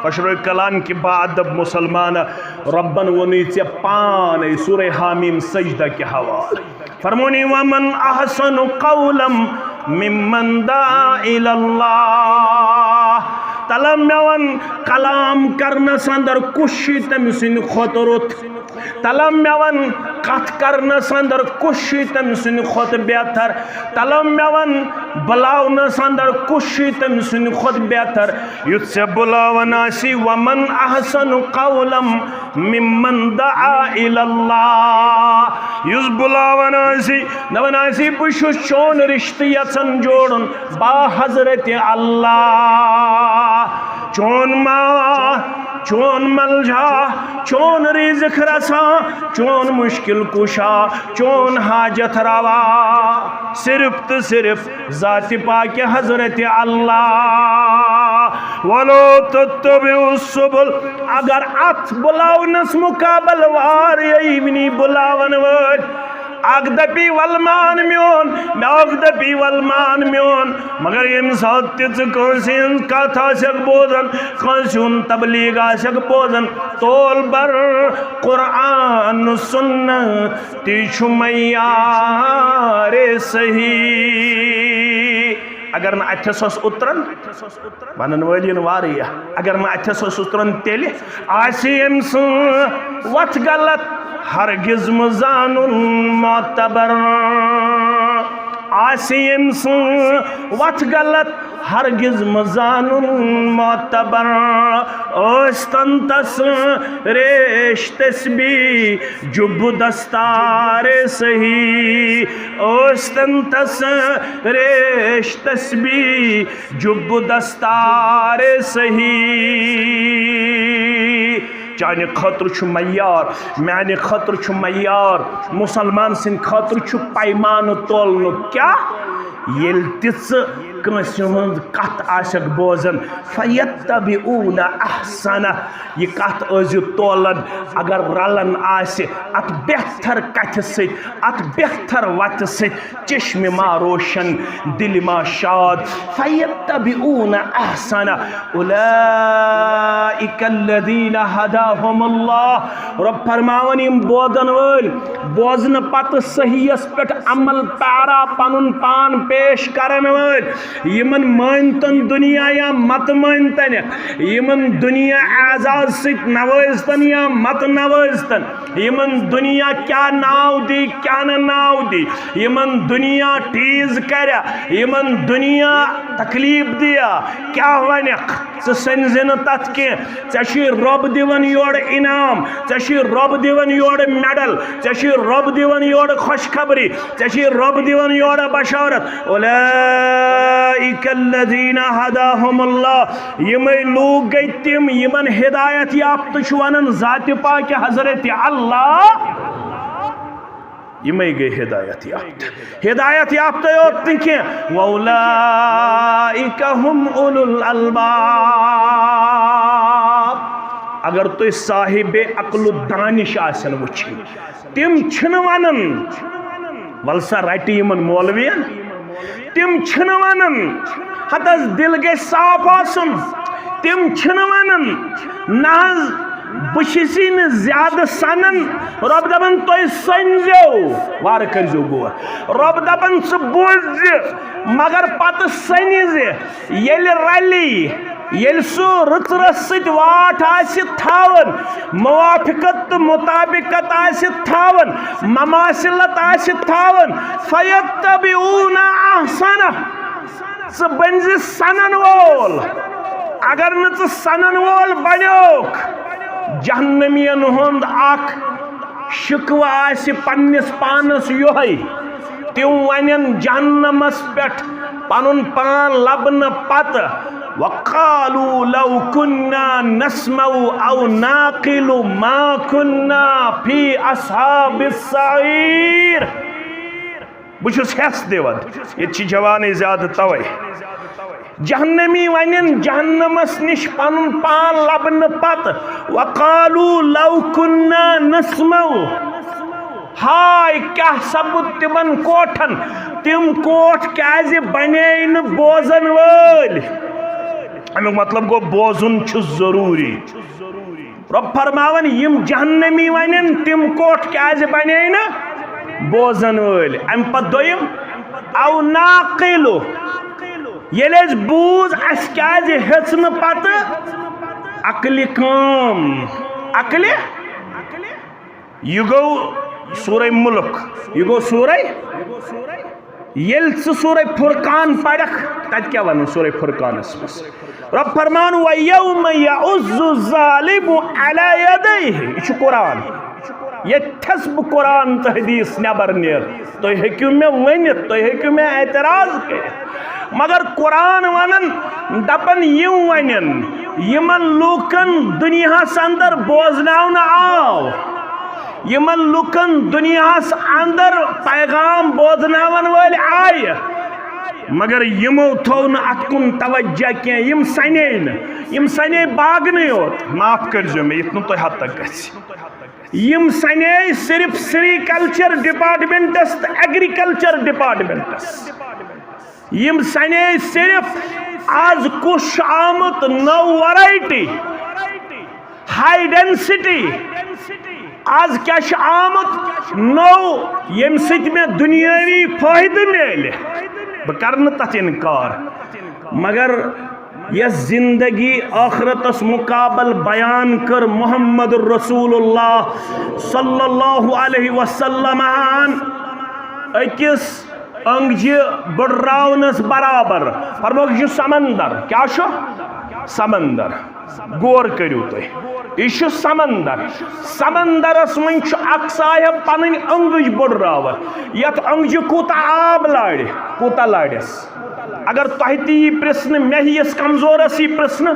خشر کلام کی بعد مسلمان ربن ونیچے پانے سورہ حامیم سجدہ کے حوال فرمونی ومن احسن قولا ممن دعا الاللہ تلم میون کلام کرنا سندر کشی تم سن خطرت تلم میون کت کرنا سندر کشی تم سن خط بہتر تلم میون بلاونا سندر کشی تم سن خط بہتر یت سے بلاونا سی ومن احسن قولا ممن دعا الاللہ یس بلاونا سی نونا سی بشو چون رشتی یتن جوڑن با حضرت اللہ چون ما چون ملجا چون رزق رسا چون مشکل کشا چون حاجت روا صرف تو صرف ذات پاک حضرت اللہ ولو تتبعوا السبل اگر ات بلاونس مقابل وار یمنی بلاون ور اگ دپی ولمان میون اگ دپی ولمان میون مگر یم سات کنسن کت آسک بوزن کنسن تبلیغ آسک بوزن تول بر قرآن سنت تیچ معیار صحیح اگر نا اتھس اس اترن ونن والین واریہ اگر نا اتھس اس اترن تیلی آسی امس وات غلط ہرگز مزان معتبر آسی امس وات غلط ہرگز مزان معتبر اوستن تس ریش تسبیح جب دستار صحیح اوستن تس ریش تسبیح جب دستار صحیح چانہ خطر چھ معیار میانہ خطر چھ معیار مسلمان سن خطر چھ پیمان تولن کیا یل تس کنسی ہند کت آسک بوزن فیتبعون احسنہ یہ کت ازی تولن اگر رلن آس ات بہتر کت ست ات بہتر وت ست چشم ما روشن دل ما شاد فیتبعون احسنہ اولئک الذین ہداہم اللہ رب فرماون یم بودن ول بوزن پتہ صحیح اس پٹ عمل پیرا پنن پان پیش کرن ول یمن مانتن دنیا یا مت مانتن یمن دنیا اعزاز ست نوازتن یا مت نوازتن یمن دنیا کیا ناو دی کیا ناو دی یمن دنیا ٹیز کریا یمن دنیا تکلیف دیا کیا ونک سنزن تت کی چشی رب دیون یور انعام چشی رب دیون یور میڈل چشی رب دیون یور خوشخبری چشی رب دیون یور بشارت اولئک الذین ہداہم اللہ یمے لوگ گئی تم یمن ہدایت یافت شوانن ذات پاک حضرت اللہ یمے گئی ہدایت یافت یوت تنکیں وَأُولَئِكَ هُمْ أُولُو الْأَلْبَابِ اگر تو صاحب عقل و دانش آسن وچھی تم چھن ونن ولسا رٹی یمن مولوین تم چھن ونن ہتس دل گئی صاف آسن تم چھن ونن ناز بشیسی نے زیادہ سنن رب دبن توی سنزیو وار کرزیو گوا رب دبن سو بوزی مگر پت سنزی یل رلی یل سو رت رست واٹ آسی تھاون موافقت مطابقت آسی تھاون مماثلت آسی تھاون فیتبعون احسنہ سو بنزی سنن وول اگر نت سنن وول بنیوک جہنمین ہند اخ شکوہ آسی پنس پانس یوہی تم ونن جہنمس پٹ پنن پان لبن پت وقالوا لو كنا نسمع او ناقل ما كنا في اصحاب السعير بچس حس دیون یہ جوانی زیادہ توئی جہنمی ونن جہنمس نش پنن پان لبن پت وقالوا لو كنا نسمع ہائے کیا سبت تمن کوٹھن تم کوٹ کیازِ بنے ن بوزن ول امیک مطلب گو بوزن چھ ضروری رب فرماون یم جہنمی ونن تم کوٹ کیازِ بنے ن بوزن ول ام پت دویم او ناقلو یل اس بوز اس کیازِ ہچن پت عقل کام عقل یہ گو سورہ ملک یہ گو سورہ یل سورہ فرقان پڑھک تت کیا ونو سورہ فرقان اس رب فرمان وَيَوْمَ يَعُزُّ الظَّالِمُ عَلَى يَدَيْهِ یہ قرآن یہ تھسب قرآن تحدیث نبر نیر تو ہیکیو میں ونت تو ہیکیو میں اعتراض کرت مگر قرآن ونن دپن یم ونن یمن لوکن دنیاہس اندر بوزناون آو یمن لوکن دنیاہس اندر پیغام بوزناون ول آئے مگر یمو تھو نا ات کن توجہ کی یم سنے باغنے یوت معاف کرزو میں اتنا تو حد تک گژھِ یم سنے صرف سیریکلچر ڈپارٹمنٹس تو ایگریکلچر ڈپارٹمنٹس یم سنے صرف آز کش آمت نو ورائٹی ہائی ڈینسٹی آز کیا آمت نو یم ست میں دنیاوی فائدہ میلے بہ کرن تت انکار مگر یس زندگی آخرتس مقابل بیان کر محمد رسول اللہ صلی اللہ علیہ وسلم اکس انگجہ بڑراونس برابر فرموک یہ سمندر کیا شو سمندر غور کریو تھی یہ سمندر سمندرس من اک صاحب پنن انگج بڑراون یت انگجہ کوتا آب لاڑ کوتا لاڑس اگر تہ تی پرسن مے ہیس کمزورس یہ پرسن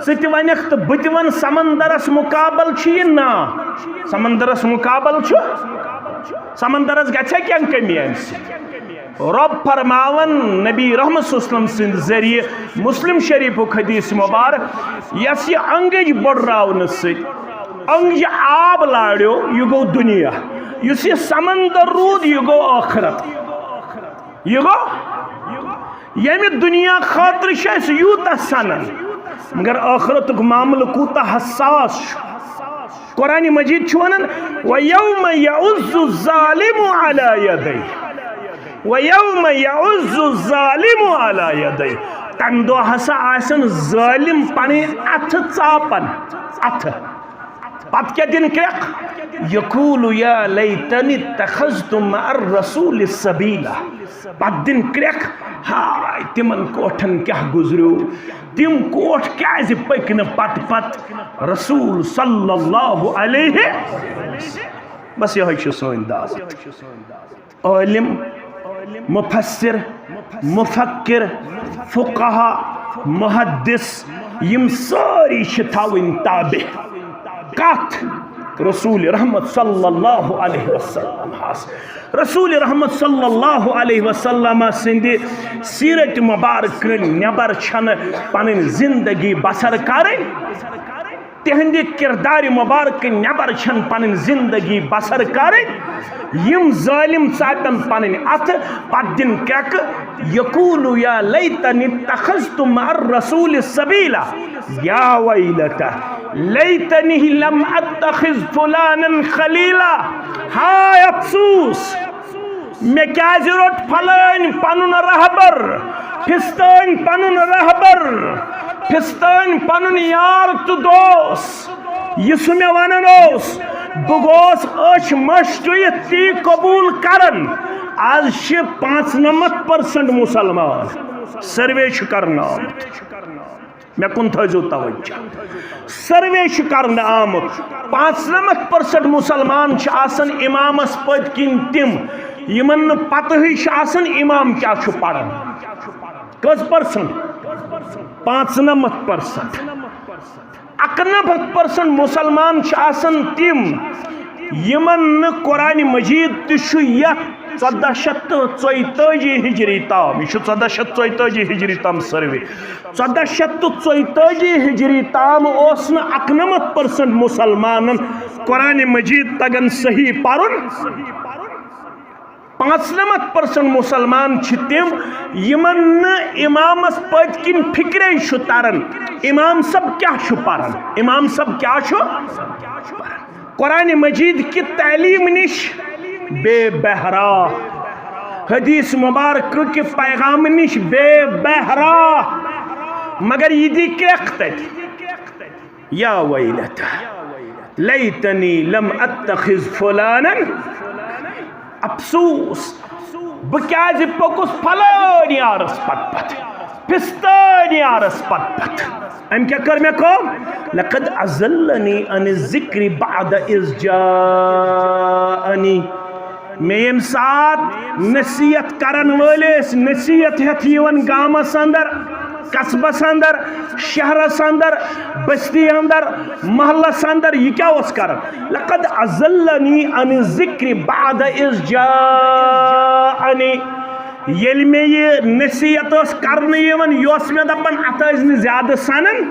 ثت ونک تو بت ون سمندرس مقابل یہ نا سمندرس مقابل سمندرس گھے کیا کمی رب فرماون نبی رحمت صلی اللہ علیہ وسلم سند ذریعہ مسلم شریف حدیث مبارک یس یہ انگج بڑراون ست انگج آب لاڑو یہ گو دنیا اس یہ سمندر رود یہ گو آخرت یہ گو یمی دنیا خاطر شاید یوتا سنن مگر آخرت معاملہ کوتا حساس قرآن مجید چھوانن وَيَوْمَ يَعُزُّ الظَّالِمُ عَلَى يَدَيْهِ وَيَوْمَ يَعُزُّ الظَّالِمُ عَلَى يَدَيْهِ تم دو ہسا آسن ظالم پانی اتھ چاپن اتھ پت کیا دن کرک یقول یا لیتنی اتخذت مع الرسول السبیلا پت دن کرک ہائے تمن کوٹھن کیا گزریو تم کوٹ کیازِ پکن پت رسول صلی اللہ علیہ بس یہ سون دعوت عالم مفسر مفکر فقہا محدث یم ساری تھاون تابع کت رسول رحمت صلی اللہ علیہ وسلم رسول رحمت صلی اللہ علیہ وسلم سند سیرت مبارک نبر چھن پن زندگی بسر کریں تہند کردار مبارک نبر چھن پن زندگی بسر کریں یم ظالم ثاپن پن ات پت دن کرک یقول یا لیتنی اتخذت مع الرسول سبیلا یا ویلتا لیتنی لم اتخذ فلانا خلیلا ہائے افسوس میں کیا ضرورت فلان پنن رہبر پھستان پنن رہبر پھستان پنن یار تو دوست یہ میں ونن بگوس اچھ مشتویت تی قبول کرن آج 95% مسلمان سروے کرنا میں کن تھو توجہ سروے کرنا آمت 95% مسلمان آسن امامس پت کن تم یمن پتہ آسن امام کیا پڑھن کس پرسنٹ 95% 91% مسلمان آسن تم یمن قرآن مجید تیت 1442 ہجری تام یہ 1442 ہجری تام سروے 1442 ہجری تام اس 91% مسلمان قرآن مجید تگن صحیح پرن 95% مسلمان تم یمن امامس پت کن فکرے تران امام سب کیا پران امام سب کیا قرآن مجید کی تعلیم نش بے بہرا حدیث مبارک کے پیغام نش بے بہرا مگر یہ دی کرخت یا ویلتا لیتنی لم اتخذ فلانا افسوس بکیازِ پکس فلان یارس پت پت پھستان یارس پت پت ام کیا کر میں کو لقد ازلنی عن الذکر بعد اذ جاءنی میں یم سات نصیحت کرن ولس نصیحت ہتھ یون گامس اندر قصبس اندر شہرس اندر بستی اندر محلس اندر یہ کیا اس کرن لقد ازلنی عن الذکر بعد اذ جاءنی یل میں یہ نصیحت اس کرنے یون یوس میں دپن اتاز زیادہ سنن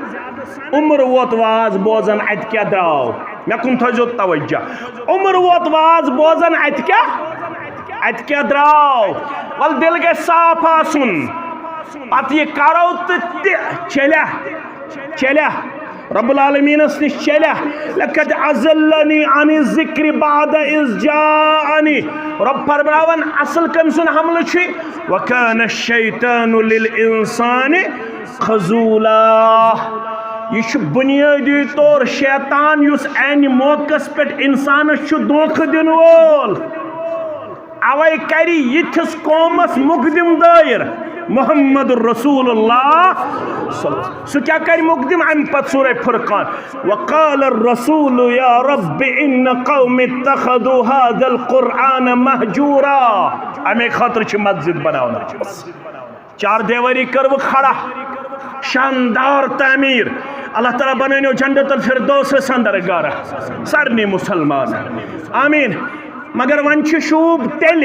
عمر ووت واز بوزن ات کیا دراو مے کن تھو توجہ عمر ووت واز بوزن ات کیا دراو ول دل گے صاف آسن پتہ یہ کرو تو چلیا رب العالمین اس نش چلیا لقد ازلنی عن الذکر بعد اذ جاءنی رب فرماون اصل کم سن حمل چھ وکان الشیطان للانسان خذولا یہ بنیادی طور شیطان یس این موقع پہ انسانس دھوکہ دن وول اوے کری یتھس قومس مقدم دائر محمد رسول اللہ سو کیا کری مقدم ام پت سورہ فرقان وقال الرسول یا رب ان قوم اتخذوا هذا القرآن مہجورا امی خاطر چھ مسجد بناونا چار دیواری کرو کھڑا شاندار تعمیر اللہ تعالیٰ بنانیو جنت الفردوس اندر گارا سارنی مسلمان آمین مگر ونچ شوب تیل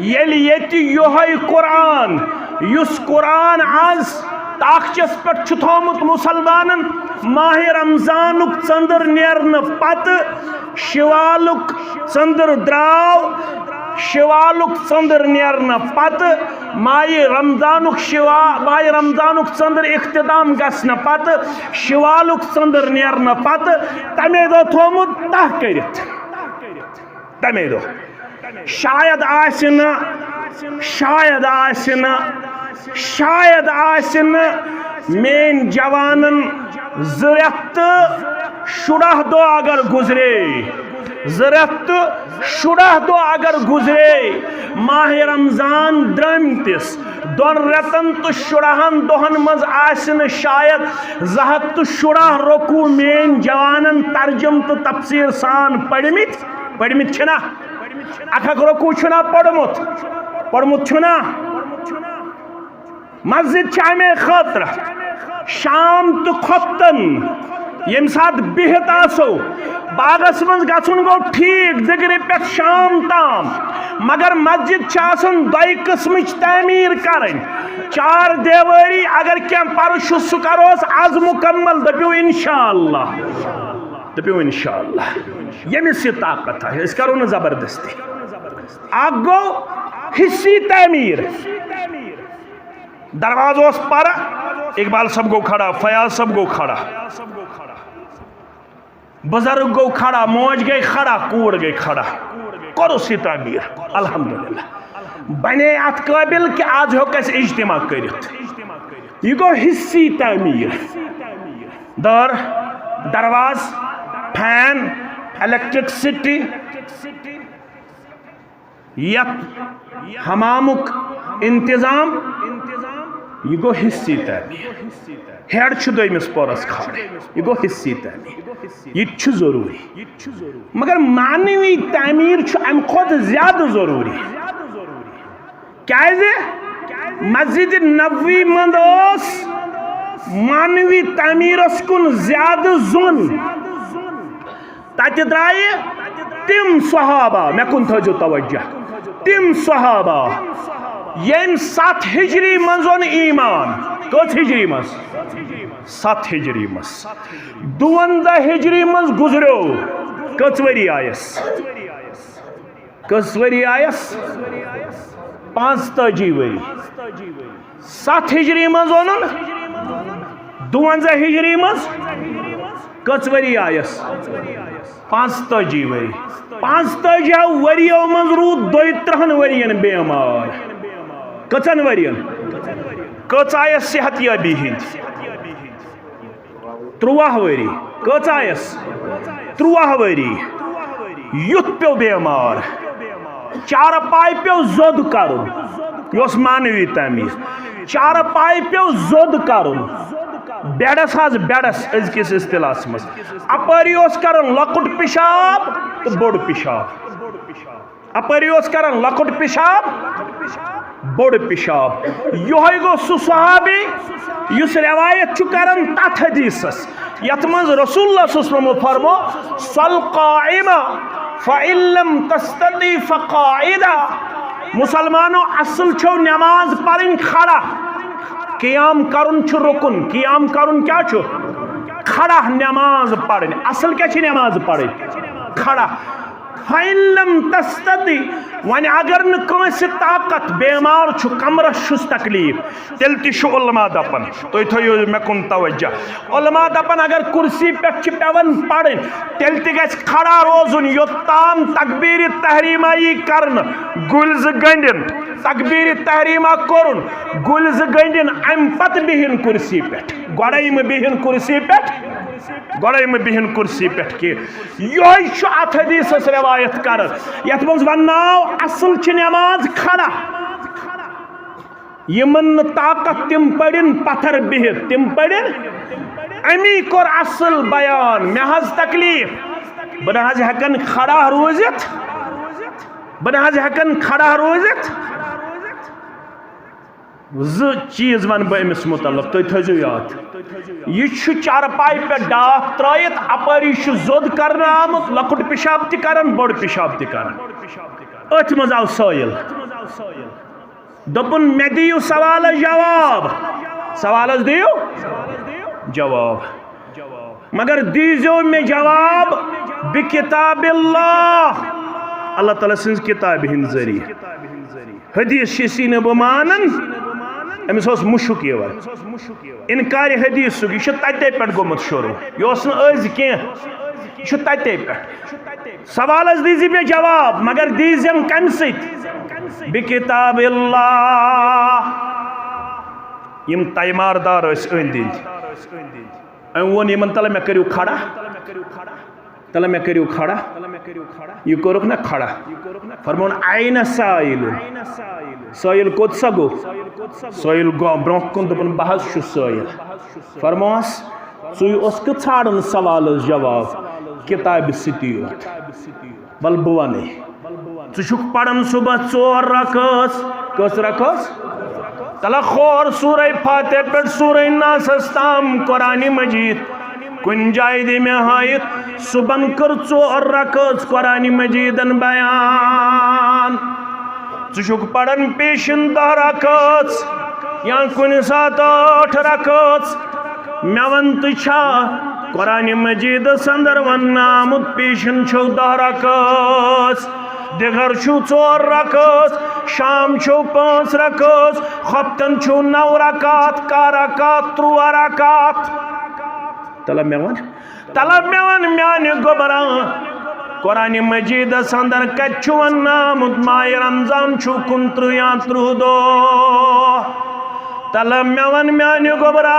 یل یتی یوہی قرآن یس قرآن آز تاخچس پٹ چھتومت مسلمانن ماہ رمضانک چندر نیرن پت شوالک چندر دراو شوالک چندر نیرن پت ماہ رمضانک چندر اختتام گسن پت شوالک چندر نیرن پت تمے دو تھومت تہ کرت تمے دو شاید آسن مین جوانن زرت شڑہ دو اگر گزرے زرت شڑہ دو اگر گزرے ماہ رمضان درمتس دون رتن تو شڑہن دہن مز آسن شاید زہت تو شڑہ رکو مین جوانن ترجم تو تفسیر سان پڑھمت چھنا اکھک رکو چھنا پڑھمت چھنا مسجد چامے خاطر شام تو خفتن یم سات بہت آسو باغس من گھن گو ٹھیک دگرے پہ شام تام مگر مسجد چاسن دئی قسم تعمیر کرن چار دیواری اگر کیا پرش سہ کروس آز مکمل دپیو انشاءاللہ یمس یہ طاقت ہے اس کرو نا زبردستی اگ گو حصی تعمیر دروازہ پر اقبال سب گو کھڑا فیاض سب گو کھڑا بزرگ گو کھڑا موج گئی کھڑا کوڑ گئی کھڑا کرو سی تعمیر الحمدللہ بنے ات قابل کہ آج ہو کس اجتماع کرت یہ گو حصی تعمیر درواز فین الیکٹرکسٹی حمامک انتظام یہ گو حصی تعمیر ہیڈ چھ دویمس پورس کھڑے یہ گو حصی تعمیر یہ چھ ضروری مگر معنوی تعمیر چھ ام خود زیادہ ضروری کیازے مسجد نبوی مندوس معنوی تعمیر اس کن زیادہ زون تاکہ درائے تم صحابہ میں کن تھا جو توجہ تم صحابہ یم 7 ہجری منزون ایمان کس ہجری مز 7 ہجری مز 52 ہجری مز گزرو کس وری آیس 45 وری 7 ہجری مز ونن 52 ہجری مز کس وری آیس 45 وری 45 وریو مز رود 32 ورین بیمار کچن ورین کچ آیس صحت یابی ہند 13 وری کچ آیس 13 وری یت پیو بیمار چار پائی پیو زود کرن یوس معنوی تعمیر چار پائی پیو زود کرن بیڈس ہاز بیڈس از کس اصطلاح مز اپاری اس کرن لکٹ پیشاب تو بڑ پیشاب اپری اس کرن لکٹ پیشاب بوڑ پیشاب یہ گو سو صحابی یس روایت چھ کرن تت حدیثس یت من رسول اللہ صلی اللہ علیہ وسلم فرمو صل قائما فإن لم تستطع فقاعدا مسلمانو اصل چھو نماز پڑھن کھڑا قیام کرن چھ رکن قیام کرن کیا چھو کھڑا نماز پڑھن اصل کیا چھ نماز پڑھن کھڑا فإن لم تستطع ون اگر نس طاقت بیمار چھ کمرس چھس تکلیف تیل تہ علماء دپان تھی تھو مے کن توجہ علماء دپان اگر کرسی پہ پیون پڑھن تیل تہ گژھِ کھڑا روزن یوتام تکبیر تحریمہ یی کرن گلز گنڈن تکبیر تحریمہ کورن گلز گنڈن ام پتہ بہن کرسی پہ گوڑے بہن کرسی پہ گوڑے بہن کرسی پہ کہ یہ ات حدیثس روایت کر یت مز وناو اصل چھ نماز کھڑا یمن طاقت تم پڑن پتھر بہت تم پڑن امی کور اصل بیان مے حظ تکلیف بہ نہ حظ ہیکن کھڑا روزت بہ نہ حظ ہیکن کھڑا روزت ز چیز ون بہ امس متعلق تھی تھو یاد یہ چارپائی پہ ڈاک ترائیت اپری زود کرنا آمت لکٹ پیشاب تہ کرن بوڑ پیشاب تہ کرن ات مز آو سائل دپن مے دیو سوال جواب سوالس دیو جواب مگر دیزو میں جواب بکتاب اللہ اللہ تعالیٰ سنز کتاب ہند ذریعہ حدیث شسی نے بمانن امس اس مشک یہ انکار حدیث سک یہ تتے پہ گومت شروع یہ از کی یہ تتے پہ سوالس دیزی میں جواب مگر دیزیم کم ست بکتاب اللہ یم تیمار دار اس اند ون یمن تلا میں کریو کھڑا تلا میں کریو کھڑا یہ کرک نا کھڑا فرمون عین سائل سائل کت سا گو سائل گو برو کن دپن بحث چھ سائل فرموس ژٕ اوسکھ ژھانڈان سوالس جواب کتاب ستیوت بل بہ ونے ژٕ چھُکھ پران صبح 4 رکعت کس رکعت تلا خور سورہ فاتح پہ سورہ ناس تام قرآن مجید کن جائے دی میں ہائیت صبح کر 4 رکعت قرآن مجیدن بیان ژٕ پڑھن پیشن 10 رکعت یا کن سات 8 رکعت مے ون تو چھا قرآن مجید سندر ون آمت پیشن چھو 10 رکعت دگر چھو 4 رکعت شام چھو 5 رکعت خفتن چھو 9 رکعت کا رکعت 13 رکعت طلب میں ون میانی گبران قرآن مجید سندر کچھو ون آمد ماہ رمضان چھو 29 یا 30 دو طلب میں ون میانی گبرا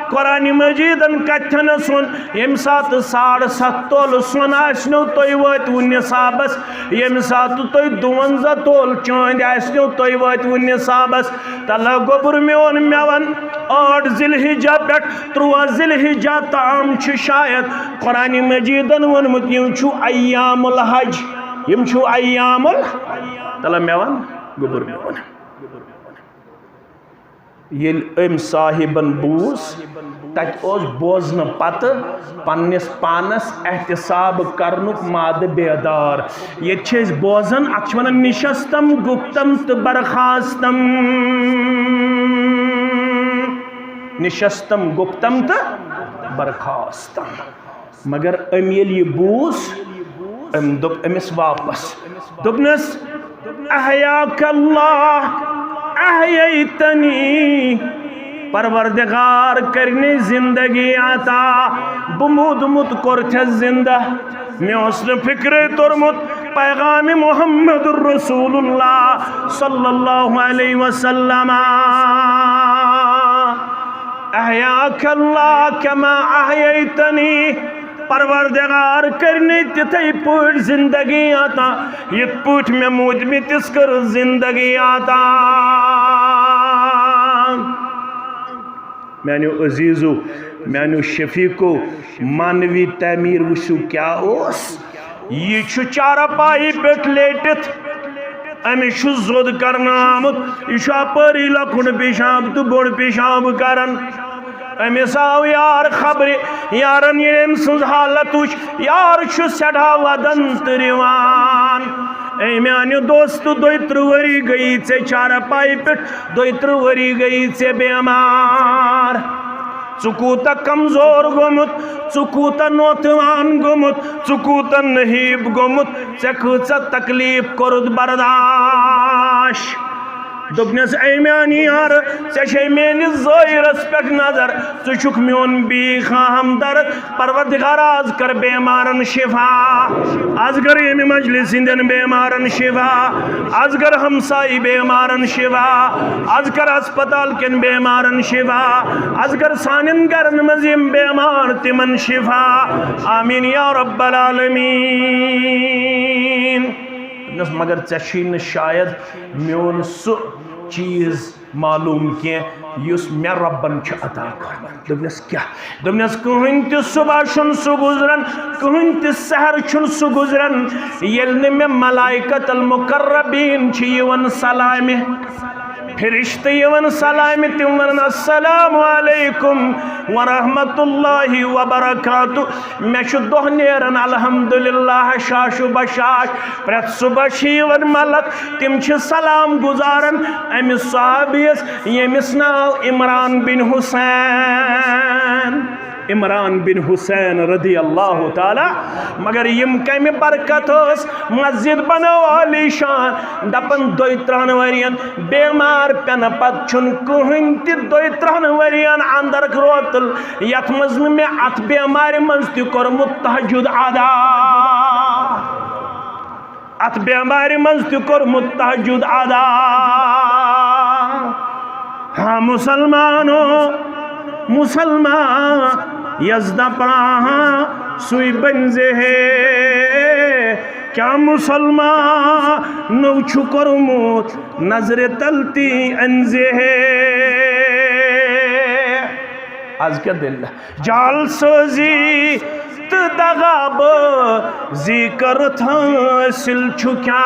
قرآن مجیدن کتھن سن یم سات 7.5 تول سن آسنو توی واتو نصابس یم سات توی 52 تول چاند آسنو توی واتو نصابس طلب گبر میون میون 8 ذی الحجہ پیٹ 13 ذی الحجہ تام چھ شاید قرآن مجیدن ونمت یم چھو ایام الحج یم چھو ایام طلب میون گبر میون یل ام صاحبن بوز تت اوس بوزن پتہ پنس پانس احتساب کرنک ماد بیدار یہ بوزن ات ونان نشستم گپتم تو برخاستم نشستم گپتم تو برخاستم مگر ام یل یہ بوز ام دپ امس واپس دپنس احیاک اللہ احییتنی پروردگار کرنی زندگی آتا بمودمت کرچ زندہ میں اس نے فکر ترمت پیغام محمد الرسول اللہ صلی اللہ علیہ وسلم احیاک اللہ کما احییتنی پروردگار کرنے تتھے پوٹ زندگی آتا یہ پوٹ میں موج میں تس کر زندگی آتا میانو عزیزو میانو شفیقو مانوی تعمیر وشو کیا اوس یہ چھو چارہ پائی پیٹ لیٹت امس زود کرنا آمت یہ اپری لکھن پیشاب تو بوڑ پیشاب کرن امس آو یار خبر یارن یہ ام سنز حالت وچ یار چھ سٹھا ودن تریوان اے میانیو دوستو 2-3 وری گئی ژے چارہ پائی پٹ 2-3 وری گئی ژے بیمار ژٕ کوٗتاہ کمزور گوٚمُت ژٕ کوٗتاہ نوتوان گوٚمُت ژٕ کوٗتاہ نحیٖب گوٚمُت ژےٚ کۭژاہ تکلیٖف کوٚرُتھ برداش دوٚپنس اے میانی یار ژےٚ چھے میٲنِس ظٲہِرس پٮ۪ٹھ نظر ژٕ چھُکھ میون بیٖخ ہمدرد پروردگار آز کر بیمارن شفا آز کر ییٚمہِ مجلس ہٕنٛدٮ۪ن بیمارن شفا آز کر ہمسائی بیمارن شفا آز کر ہسپتال کٮ۪ن بیمارن شفا آز کر سانٮ۪ن گرن منٛز یِم بیمار تِمن شفا آمیٖن یا رب العالمیٖن مگر ژےٚ چھی نہٕ شاید میون سُہ چیز معلوم کینٛہہ یُس مےٚ رۄبن چھُ عطا کوٚرمُت دوٚپنس کیٛاہ دوٚپنس کٕہٕنۍ تہِ صُبح چھُنہٕ سُہ گُزران کٕہٕنۍ تہِ سحر چھُنہٕ سُہ گُزران ییٚلہِ نہٕ مےٚ ملائکۃ المقربیٖن چھِ یِوان سلامہِ فرشتہ یِوان سلامہِ تِم ونان السلام علیکم ورحمۃ اللہ وبرکاتہ مےٚ چھُ دۄہ نیران الحمدللہ شاشو بشاش پرٛٮ۪تھ صبح چھِ یِوان ملک تِم چھِ سلام گُزاران أمِس صحابیَس ییٚمِس ناو عمران بن حسین عمران بن حسین رضی اللہ تعالی مگر یم کمہ برکت اس مسجد بنو عالی شان دپن 2-3 ورین بیمار پین پت چھن کہن تہ 2-3 ورین اندر روتل یت مز میں ات بیمار مز تہ کورمت تہجد ادا ات بیمار مز تہ کورمت تہجد ادا ہاں مسلمانو مسلمان یزدہ پراہاں سوئی بنزے ہے کیا مسلمان نو چھو کرموت نظر تلتی انزے ہے آج کیا دل جال سوزی تدغاب ذکر تھا سل چھکیا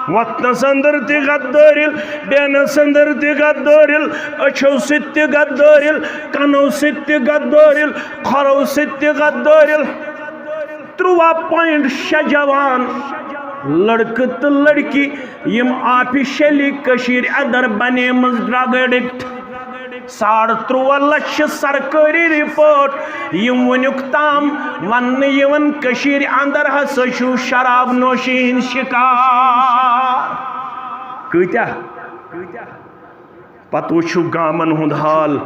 وطن سندر تی غدوریل بین سندر تی غدوریل اچھو ست تی غدوریل کنو ست تی غدوریل خرو ست تی غدوریل 3.6 جوان لڑک تو لڑکی یم آپی شلی کشیر ادر بنے مز ڈرگ ایڈکٹ 3.5 لچھ سرکاری رپورٹ یم ونیک تام ون یون کشیر اندر ہسا شراب نوشی ہند شکار کتیا پتہ وچھو گامن ہند حال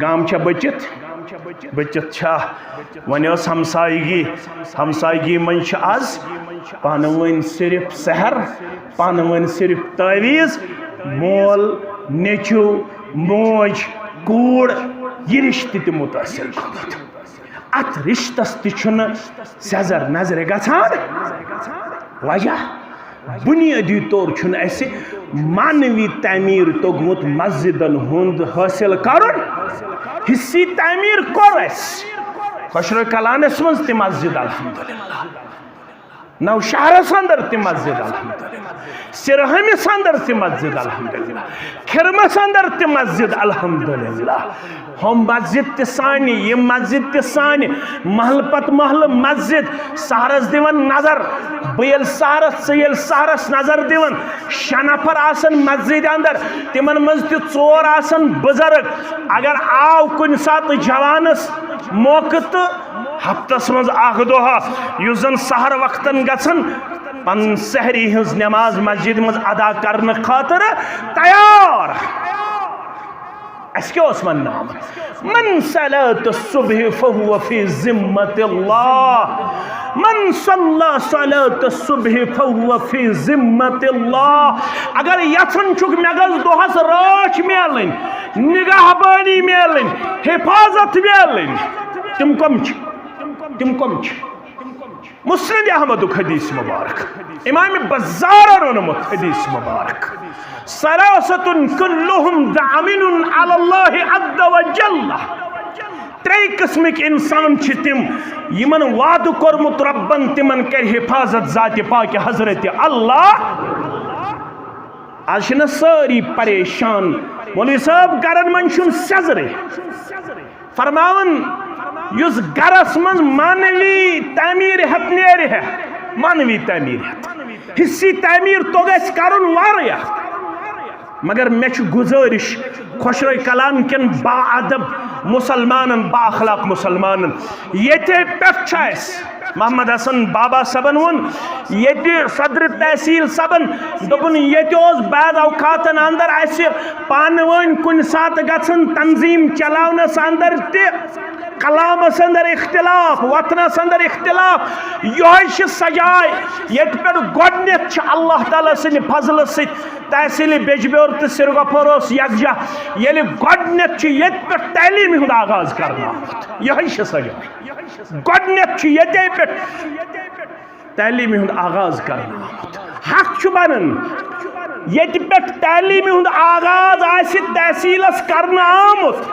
گام چھا بچت چھا ون اس ہمسائیگی من چھ آز پانوین صرف سحر پانوین صرف تعویز مول نیچو موج کوڑ یہ رشتہ تہ متاثر گومت ات رشتس تہ چھن سزر نظر گژھان وجہ بنیادی طور چھن اسہ معنوی تعمیر توگمت مسجدن ہند حاصل کرن حصی تعمیر کور اس خشر کلانس مز تہ مسجد الحمدللہ نو شہرس اندر تہ مسجد الحمدللہ سرہمس اندر تہ مسجد الحمدللہ کھرمس اندر تہ مسجد الحمدللہ ہم مسجد تہ سانی یہ مسجد تہ سانی محل پت محل مسجد سہرس دیون نظر بیل سہرس سیل سہرس نظر دیون 6 نفر آسن مسجد اندر تمن مز تہ 4 آسن بزرگ اگر آو کن سات جوانس موقع تو ہفتس مز اخ دہا یس زن سحر وقتن گژھن پن سحری ہز نماز مسجد مز ادا کرنے خاطر تیار اس کیا اس من نام من صلاة الصبح فهو في ذمة الله من صلى صلاة الصبح فهو في ذمة الله اگر یتن چک مگز دوہس راچ میلن نگاہ بانی میلن حفاظت میلن تم کم چھ مسند احمد حدیث مبارک امام بزار رونمت حدیث مبارک ثلاثة كلهم ضامن على الله عز وجل ترے قسمک انسان چھ تم یمن وعدہ کورمت ربن تمن کر حفاظت ذات پاک حضرت اللہ. آج چھنا ساری پریشان مولوی صاحب گرن من چھن سزرے فرماون یس گرس من مانوی تعمیر ہت نیرِ ہے مانوی تعمیر ہت حصی تعمیر تو گھس کرن واریا مگر میں چھ گزارش خوشروئی کلام کن با ادب مسلمانن با اخلاق مسلمانن یتے پیٹھ چھائس محمد حسن بابا صبن ون یتی صدر تحصیل صبن دپن یتی اوس بعد اوقاتن اندر ایسے پانوین کن سات گژھن تنظیم چلاونس اندر تہ کلامس اندر اختلاف وطنس اندر اختلاف یہ سجائے یت پہ گۄڈنیتھ اللہ تعالیٰ سن فضل ست تحصیل بیجبیور تو سرگفور یکجا یل گۄڈنیتھ یت پہ تعلیم ہند آغاز کرنا یہ سجائے گۄڈنیتھ یتے پہ تعلیم ہند آغاز کرنا حق بنن یت پہ تعلیم ہند آغاز آس تحصیلس کرنا آمت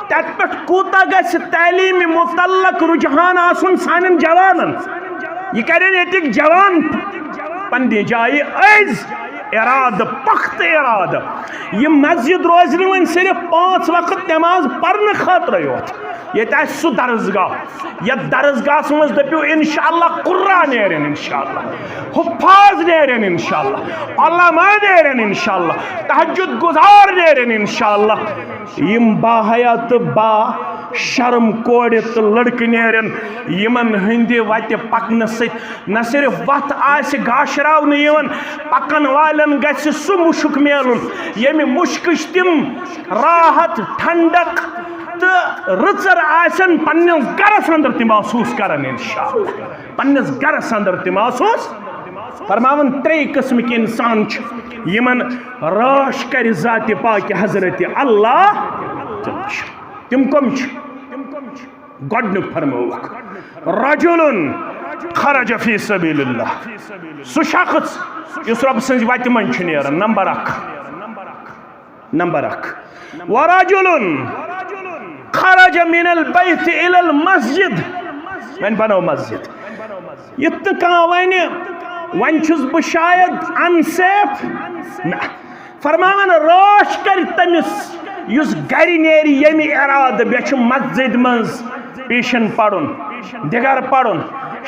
تت پہ کوتا گژھِ تعلیم متعلق رجحان آسن سانن جوانن یہ کرن یتک جوان پنہ جائے عز ارادہ پخت ارادہ یہ مسجد روز ون صرف 5 وقت نماز پرن خاطر یوت یہ سہ درسگاہ یتھ درسگاہس مز دپیو انشاءاللہ قرآن نیرن انشاءاللہ حفاظ نیرن انشاءاللہ علماء نیرن انشاءاللہ تہجد گزار نیرن انشاءاللہ یم با حیا تو با شرم کورِ تو لڑکہ نیرن یمن ہندِ وتہ پکنہ ست نہ صرف وت آسہ گاشراونہ یوان پکن والن گژھِ سہ مشک میلن یمہ مشکش تم راحت ٹھنڈک تو رچر آسن پنس گرس اندر تہ محسوس کرن انشاءاللہ پنس گرس اندر تہ محسوس فرماون 3 قسمک انسان چھ یمن راش کر ذات پاک حضرت اللہ تم کم چھ گۄڈنیُک فرموک رجل خرج فی سبیل اللہ سہ شخص اس رب سنز وتہ من چھ نیرن نمبر 1 ورجل خرج من البیت الى المسجد من بنو مسجد یت کان ون چھس بہ شاید انسیف فرماون راش کر تمس یس گر نیری یمی ارادہ بہ مسجد مز پیشن پڑھن دگر پڑھن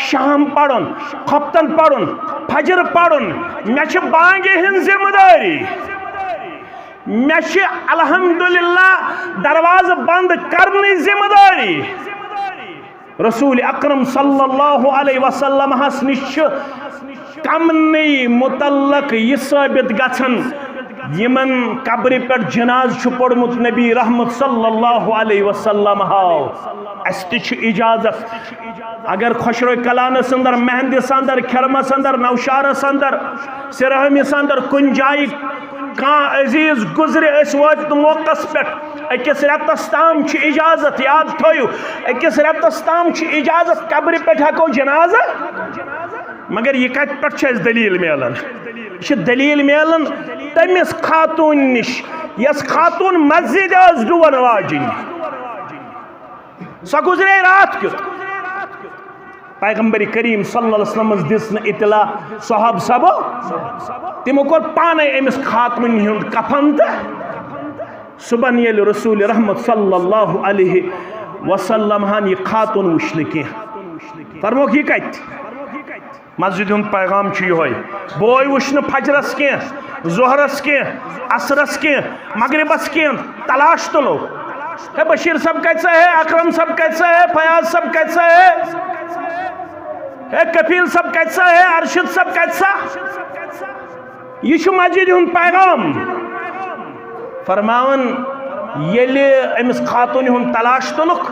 شام پڑھن خفتن پڑھن فجر پڑھن مے بانگہ ہن ذمہ داری مے الحمدللہ دروازہ بند کرنے ذمہ داری رسول اکرم صلی اللہ علیہ وسلم ہس نش کمنی متعلق یہ ثابت گژھن یمن قبر پہ جناز چھ پوڑمت نبی رحمت صلی اللہ علیہ وسلم ہاو اس تہ اجازت اگر خوشروئی کلانس اندر مہندس اندر کھرمس اندر نوشارس اندر سرہمس اندر کن جائے کان عزیز گزرے اس وقت موقع پہ اکس رتس تام چھ اجازت یاد تھویو اکس رتس تام چھ اجازت قبر پہ ہکو جنازہ مگر یہ کت پہ چھ دلیل میلن یہ دلیل میلن تمس خاتون نش یس خاتون مسجد اس ڈون واجن سو گزرے رات کیت پیغمبر کریم صلی اللہ علیہ وسلم دس اطلاع صحاب سبو تمو کور پانے امس خاتون ہند کفن تو صبح یل رسول رحمت صلی اللہ علیہ وسلم ہن یہ خاتون وچن کی فرموک یہ کت مسجد ہند پیغام یہ بوئے وچن فجرس کی ظہرس کی عصرس کی مغربس کی تلاش تلو ہے بشیر صاحب کیسا ہے اکرم صاحب کیسا ہے فیاض صاحب کیسا ہے کفیل صاحب کیسا ہے ارشد صاحب کیسا یہ مسجد ہند پیغام فرماون یل امس خاتون ہند تلاش تلک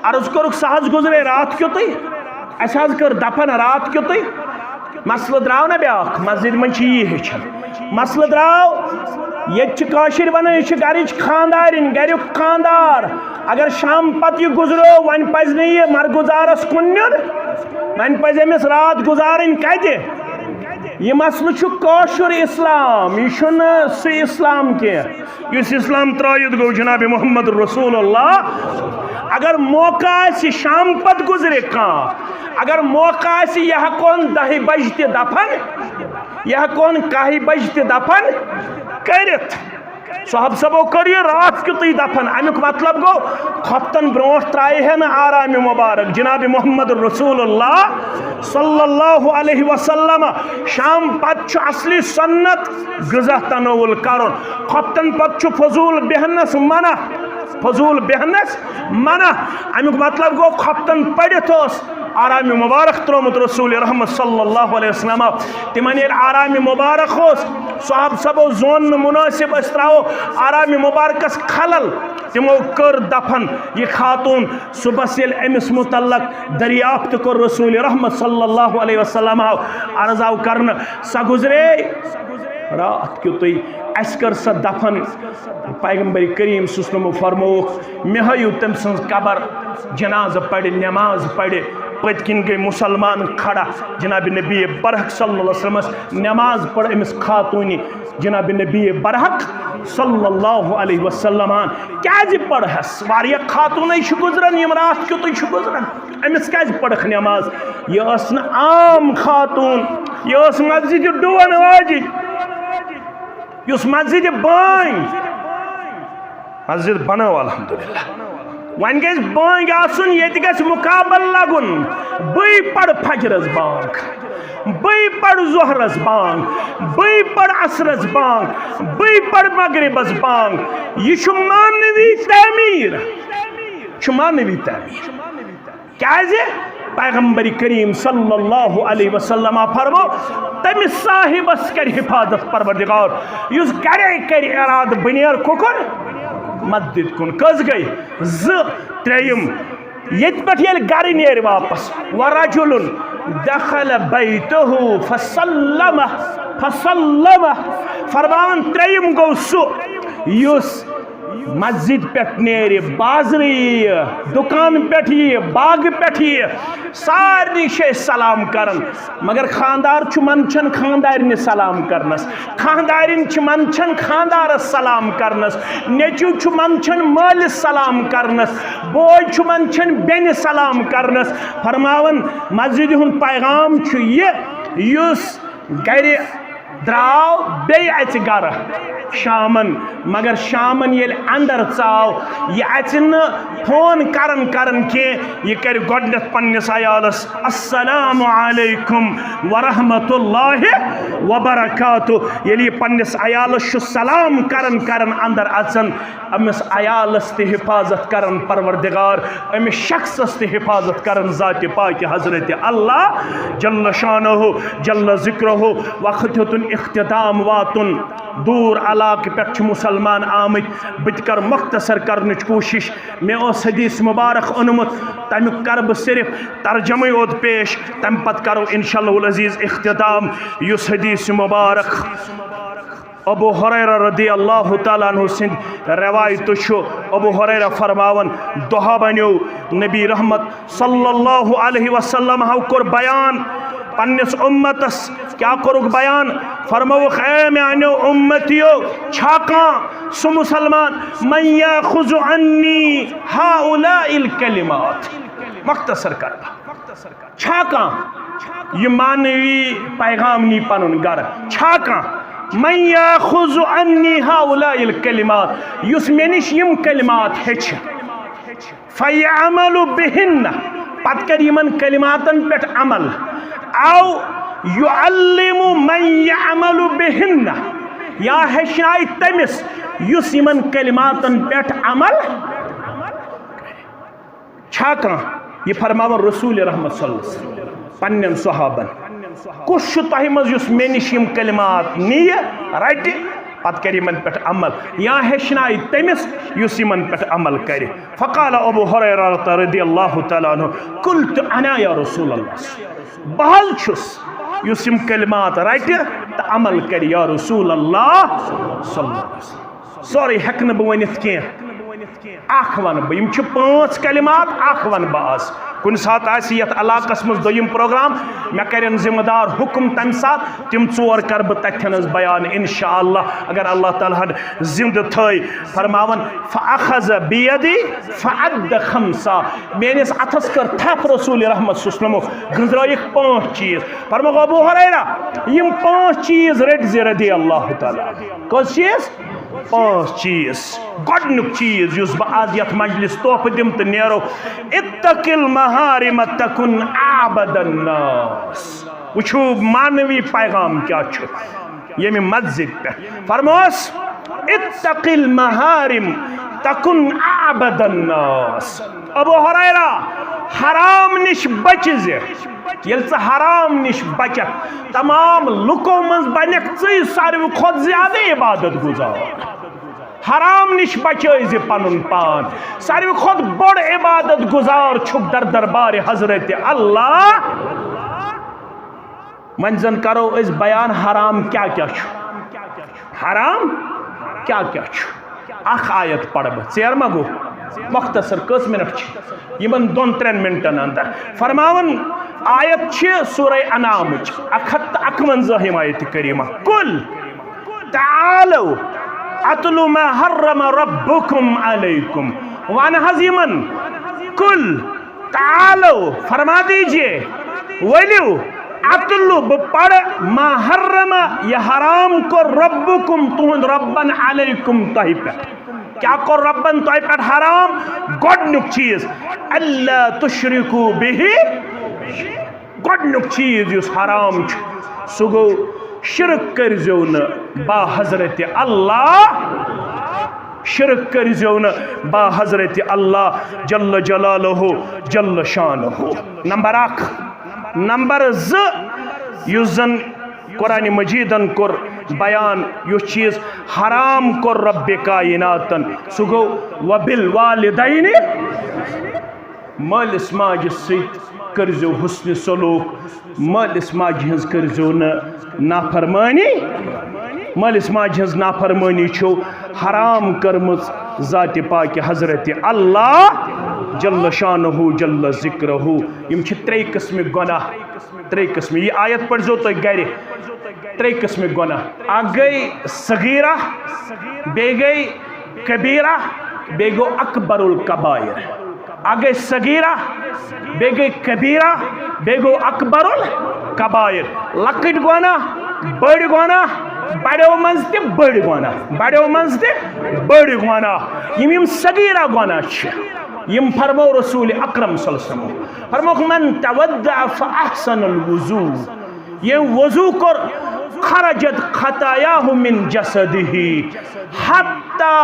عرض کورک سہز گزرے رات کیوتے اس حض کر دفن رات کیوتے مسئلہ دراو نا بیاکھ مسجد من یہ ہچن مسئلہ دراو یہ کاشر ونان یہ گرچ خاندارن گریک خاندار اگر شام پت یہ گزرو ون پز نہیں یہ مرگزارس کن نیون ون پز امس رات گزارن کتہ یہ مسئلہ چھو کاشر اسلام، یہ چھن سی اسلام کے یس اسلام ترائید گو جناب محمد رسول اللہ. اگر موقع آسی شام پت گزرے کان، اگر موقع آسی یہ کون 10 بجتے دفن، یہ کون 1 بجتے دفن کرت، صحاب سبو کریے رات کیوتی دفن. امیک مطلب گو خفتن برونٹ ترائی ہے نا آرام مبارک جناب محمد رسول اللہ صلی اللہ علیہ وسلم. شام پت چھ اصلی سنت غذا تناول کرن، خفتن پت چھ فضول بہنس منع، فضول بہنس منع. امیک مطلب گو خفتن پڑھت اس آرام مبارک ترومت رسول رحمت صلی اللہ علیہ وسلم. تمن یل آرام مبارک ہوس صحاب سبو زون مناسب استراو آرام مبارکس خلل، تمو کر دفن. یہ خاتون صبح یل امس متعلق دریافت کر رسول رحمت صلی اللہ علیہ وسلم عرض آو کرن، سا گزرے رات کیوتی اس کر سا دفن. پیغمبر کریم صلی اللہ علیہ وسلم فرموک مے ہیو تم سنز قبر، جناز پڑھ، نماز پڑھ. پت کن گئی مسلمان کھڑا، جناب نبی برحق صلی اللہ علیہ وسلم نماز پڑھ امس خاتونی جناب نبی برحق صلی اللہ علیہ وسلم کیازِ پڑھس. واریہ خاتون گزرن یم رات کیوتھ گزرن، امس کیازِ پڑھک نماز. یہ اس نا عام خاتون، یہ اس مسجد ڈون واجد، یس مسجد بانگ، مسجد بنو الحمدللہ. ون گیس بانگ آسن یہ گیس مقابل لگن، بی پڑھ فجرس بانگ، بی پڑھ ظہرس بانگ، بی پڑھ عصرس بانگ، بی پڑھ مغربس بانگ. یہ چھو مانوی تعمیر، چھو مانوی تعمیر. کیازِ پیغمبر کریم صلی اللہ علیہ وسلم فرمو تمس صاحبس کر حفاظت پروردگار یس گرے کر اراد بنیر ککر مسجد کن. کس گئی تریم یت پٹ یل گھر نیر واپس. ورجل دخل بیتہ فسلم فرمان تریم گو سو یس مسجد پٹ نیر، بازر دکان پٹ باغ پٹ سارے شے سلام کرن، مگر خاندار چھ منچن خاندارن سلام کرنس، خاندارن چھ منچن خاندارس سلام کرنس، نیچو چھ منچن مالس سلام کرنس، بوئی چھ منچن بین سلام کرنس. فرماون مسجد ہن پیغام چھ یہ یس گھر دراو بی اچ گر شامن، مگر شامن یل اندر ژاو یہ اچن فون کرن کی یہ کر گۄڈنیتھ پننس عیالس السلام علیکم ورحمۃ اللہ وبرکاتہ. یل یہ پننس عیالس سلام کرن اندر اچن، امس عیالس تہ حفاظت کرن پروردگار، امس شخصس تہ حفاظت کرن ذات پاک حضرت اللہ جل شانہ جل ذکرہ. وقت اختتام واتن دور علاقہ پہ مسلمان آمت، بت کر مختصر کرنچ کوشش. میں اس حدیث مبارک اونمت تمیک کر بہ صرف ترجمہ یوت پیش، تم پت کرو انشاءاللہ العزیز اختتام. یس حدیث مبارک ابو ہریرہ رضی اللہ تعالیٰ عنہ سند روایت چھو. ابو ہریرہ فرماون دہا بنیو نبی رحمت صلی اللہ علیہ وسلم ہو کر بیان پنس امتس. کیا کرک بیان؟ فرموک اے میانو امتیو چھاکاں سو مسلمان من یاخذ عنی ہؤلاء الکلمات. مختصر کربا چھاکاں یہ مانوی پیغام نی پنن گر چھاکاں من یاخذ عنی ہؤلاء الکلمات یس مے نش یم کلمات ہچ فیعمل بہن پت کر یمن کلماتن پہ عمل او یعلم من یعمل بہن یا ہشنائی تمس یس یمن کلماتن پہ عمل چھاکاں. یہ فرماون رسول رحمت صلی اللہ علیہ وسلم پنن صحابن کس تہ مز یس مے نش یم کلمات نیہ رٹ پت کر یمن پہ عمل یا ہشنائی تمس یس یمن پہ عمل کر. فقال ابو ہریرہ رضی اللہ تعالیٰ عنہ قلت انا یا رسول اللہ، بحال چھس یس یم کلمات رٹ تو عمل کر یا رسول اللہ صلی اللہ علیہ وسلم. سوری ہیکن بہ ونتھ کی اخ ون بہ یم چھ 5 کلمات اخ ون بہ آز کن سات آسی یت علاقس مز دویم پروگرام میں کرن ذمہ دار حکم تم سات تم ژور کر بہ تتھنس بیان انشاءاللہ اگر اللہ تعالیٰ زندہ تھائی فرماون فاخذ بیدی فعد خمسا میانس اتھس کر تھپ رسول رحمت صلی اللہ علیہ وسلم گنزرائک 5 چیز فرمو ابو ہریرہ یم 5 چیز رٹ زی رضی اللہ تعالیٰ کس چیز 5 چیز گۄڈنیُک چیز یُس بہٕ آز یتھ مجلس تحفہٕ دِمہٕ تہٕ نیرو اتق المحارم تکن اعبد الناس وچھو مانوی پیغام کیا چھُ ییٚمہِ مسجد پہ فرموس اتق المحارم تکن اعبد الناس ابو ہریرہ حرام نش بچ زِ ییٚلہِ ژٕ حرام نش بچکھ تمام لُکو منٛز بنکھ ژٕے ساروی کھۄتہٕ زیادٕ عبادت گزار حرام نش بچٲے زِ پنُن پان ساروی کھۄتہٕ بوٚڑ عبادت گزار چھُکھ در دربار حضرت اللہ وۄنۍ زن کرو أسۍ بیان حرام کیا کیا چھُ حرام کیا کیا چھُ اکھ آیت پڑھ بہٕ ژیر ما گوٚو مختصر کٔژ منٹ چھِ یمن 2-3 منٹن اندر فرماون آیت چھ سورہ انعامچ 151 آیت کریمہ قل تعالوا اتلو ما حرم ربکم علیکم وان حزیمن قل تعالوا فرما دیجئے ولیو اتلو بپڑ ما حرم یہ حرام کو ربکم تہند ربن علیکم تہی پہ کیا کو ربن تہی پہ حرام گۄڈنیُک چیز اللہ تشرکو بہی گۄڈنیُک چیز یُس حرام چھُ سُہ گوٚو شرک کٔرزیو نہٕ با حضرت اللہ شرک کٔرزیو نہٕ با حضرت اللہ جل جلالہ جل شانہ نمبر 1 نمبر 2 یُس زن قرآن مجیدن کور بیان یُس چیز حرام کور رب کائناتن سُہ گوٚو وبالوالدین مٲلِس ماجہِ سۭتۍ کٔرزیو حسنِ سلوک مٲلِس ماجہِ ہٕنٛز کٔرزیو نہٕ نافرمٲنی مٲلِس ماجہِ ہٕنٛز نافرمٲنی چھو حرام کٔرمٕژ ذاتِ پاکہِ حضرت اللہ جل شانہ جل ذکرہ یم چھ 3 قسمٕکۍ گۄناہ 3 قسمٕکۍ یہ آیت پٔرزیو تُہۍ گرِ 3 قسمٕکۍ گۄناہ اکھ گٔے صغیرہ بیٚیہِ گٔے کبیرہ بیٚیہِ گوٚو اکبر الکبائر اکھ گٔے صغیرہ بیٚیہِ گٔے کبیرہ بیٚیہِ گوٚو اکبر الکبائر لۄکٕٹۍ گۄناہ بٔڑۍ گۄناہ بڑیو منٛز تہِ بٔڑۍ گۄناہ بڑیو منٛز تہِ بٔڑۍ گۄناہ یم صغیرہ گۄناہ چھِ یم فرمو رسول اکرم صلی اللہ علیہ وسلم فرموک من تودع فاحسن الوضو یہ وضو کر خرجت خطایاہ من جسدہ حتی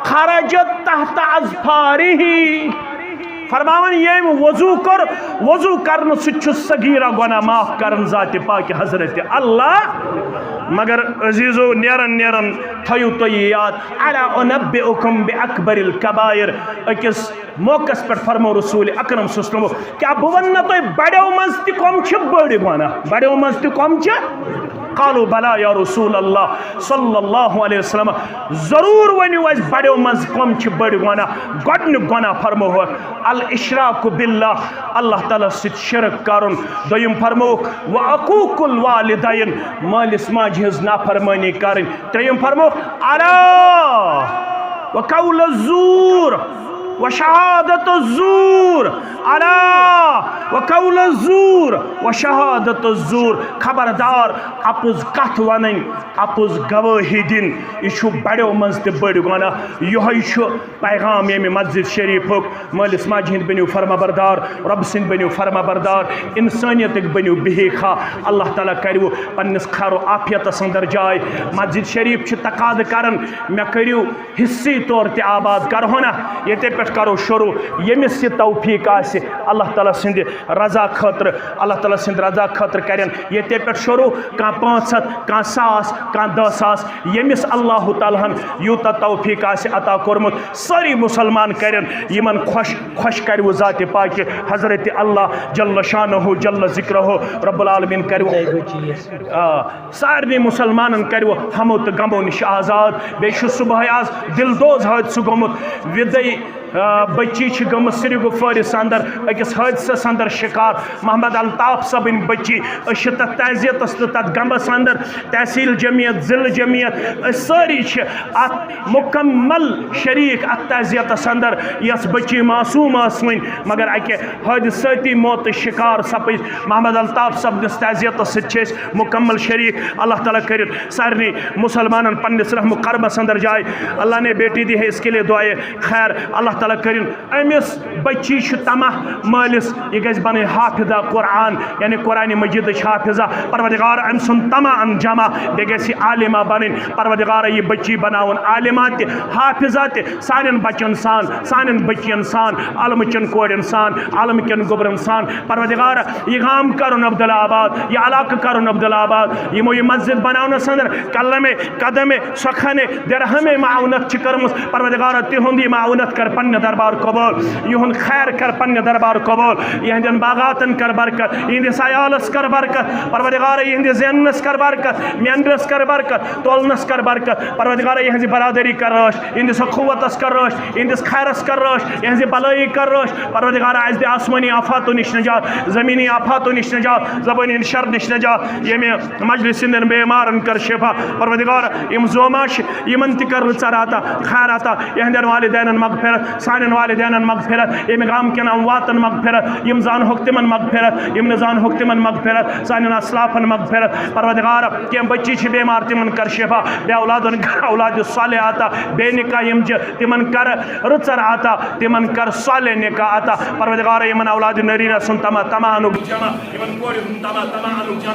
خرجت تحت اظفارہ فرماون یم وضو کر وضو کرن سچ صغیرہ گناہ معاف کرن ذات پاک حضرت اللہ مگر عزیزو نیرن نیرن تھیو تو یاد الا انبئکم باکبر الکبائر اکس موقع پر فرمو رسول اکرم صلی اللہ علیہ وسلم کیا بون نہ تو بڑیو منز تہ کم چھ بڑ گناہ بڑیو منز تہ کم چھ قالوا بلا یا رسول اللہ صلی اللہ علیہ وسلم ضرور ونیو اس بڑیو منز کم چھ بڑ گناہ گۄڈنیُک گناہ فرمو الاشراک باللہ اللہ تعالیٰ ست شرک کرن دویم فرموک وعقوق الوالدین مالس ماجہ ہنز نافرمانی کرن تریم فرموک الا وقول الزور وشہادت الزور الا وقول الزور وشہادت الزور خبردار اپز کتھ ونن اپز گواہی دن یہ بڑیو منز تہ بڑ گناہ یہ پیغام یمہ مسجد شریفک مالس ماجہ ہند بنیو فرما بردار رب سند بنیو فرما بردار انسانیتک بنیو بہیخا اللہ تعالیٰ کریو پنس خیر و عافیتس اندر جائے مسجد شریف چھ تقاض کرن مے کریو حصی طور تہ آباد کرہو نا یتے پہ کرو شروع یمس یہ توفیق آسہ اللہ تعالیٰ سند رضا خاطر اللہ تعالیٰ سند رضا خاطر کرن یتے پہ شروع کان 500 کان 100 کان 10,000 یمس اللہ تعالیٰ یوتا توفیق آسہ عطا کورمت ساری مسلمان کرن یمن خوش کرو ذات پاک حضرت اللہ جل شانہ جل ذکرہ رب العالمین کرو سارے مسلمانن کرو ہمو تو غمو نش آزاد بیش صبح آز دل دوز حادثہ گومت ودی بچی گم سری گفارس اندر اکس حادثس اندر شکار محمد الطاف صبن بچی تر تعزیت تو تر گمبس اندر تحصیل جمعیت ضلع جمعیت ساری ات مکمل شریک ات تعزیت اندر یس بچی معصوم ون مگر اکہ حادثاتی موت شکار سپز محمد الطاف صبنس تعزیت ست مکمل شریک اللہ تعالیٰ کر سارے مسلمان پنس رحم کرمس اندر جائے اللہ نے بیٹی دی ہے اس کے لیے دعائے خیر اللہ تعالیٰ کرن امس بچی تمہ مالس یہ گھس بن حافظہ قرآن یعنی قرآن مجید حافظہ پروردگار ام سن تمہ ان جمع بے گھس عالمہ بن پروردگار یہ بچی بناون عالمات تہ حافظات سان بچن سان سان بچین سان علم چن کورن سان علم کن گوبرن سان پروردگار یہ گام کرن عبدالآباد یہ علاقہ کرن عبدالآباد یمو یہ مسجد بناونس اندر کلم قدم سخن درہم معاونت کرمس پروردگار تہند یہ معاونت کر پنہ دربار قبول یہن خیر کر پنہ دربار قبول یہندین باغاتن کر برکت یہندس عیالس کر برکت پروردگار یہندس زینس کر برکت مینڈس کر برکت تولنس کر برکت پروردگار یہندس برادری کر روش یہندس قوتس کر روش یہندس خیرس کر روش یہندس بلائی کر روش پروردگار عز آسمانی آفاتو نش نجات زمینی آفاتو نش نجات زبانی شر نش نجات یہ مجلس اندر بیمارن کر شفا پروردگار یم زوماش یمن تہ کر رچر عطا خیر عطا یہندین والدینن مغفرت سانن والدینن مغفرت یم گام کن امواتن مغفرت یم زان ہوک تمن مغفرت یم نزان ہوک تمن مغفرت سانن اسلافن مغفرت پروردگار کیم بچی چھ بیمار تمن کر شفا بے اولادن کر اولاد صالح عطا بے نکاح یم تمن کر رچر عطا تمن کر صالح نکاح عطا پروردگار یمن اولاد نرینہ سن تمہ انوک جمع یمن کور تمہ انوک جمع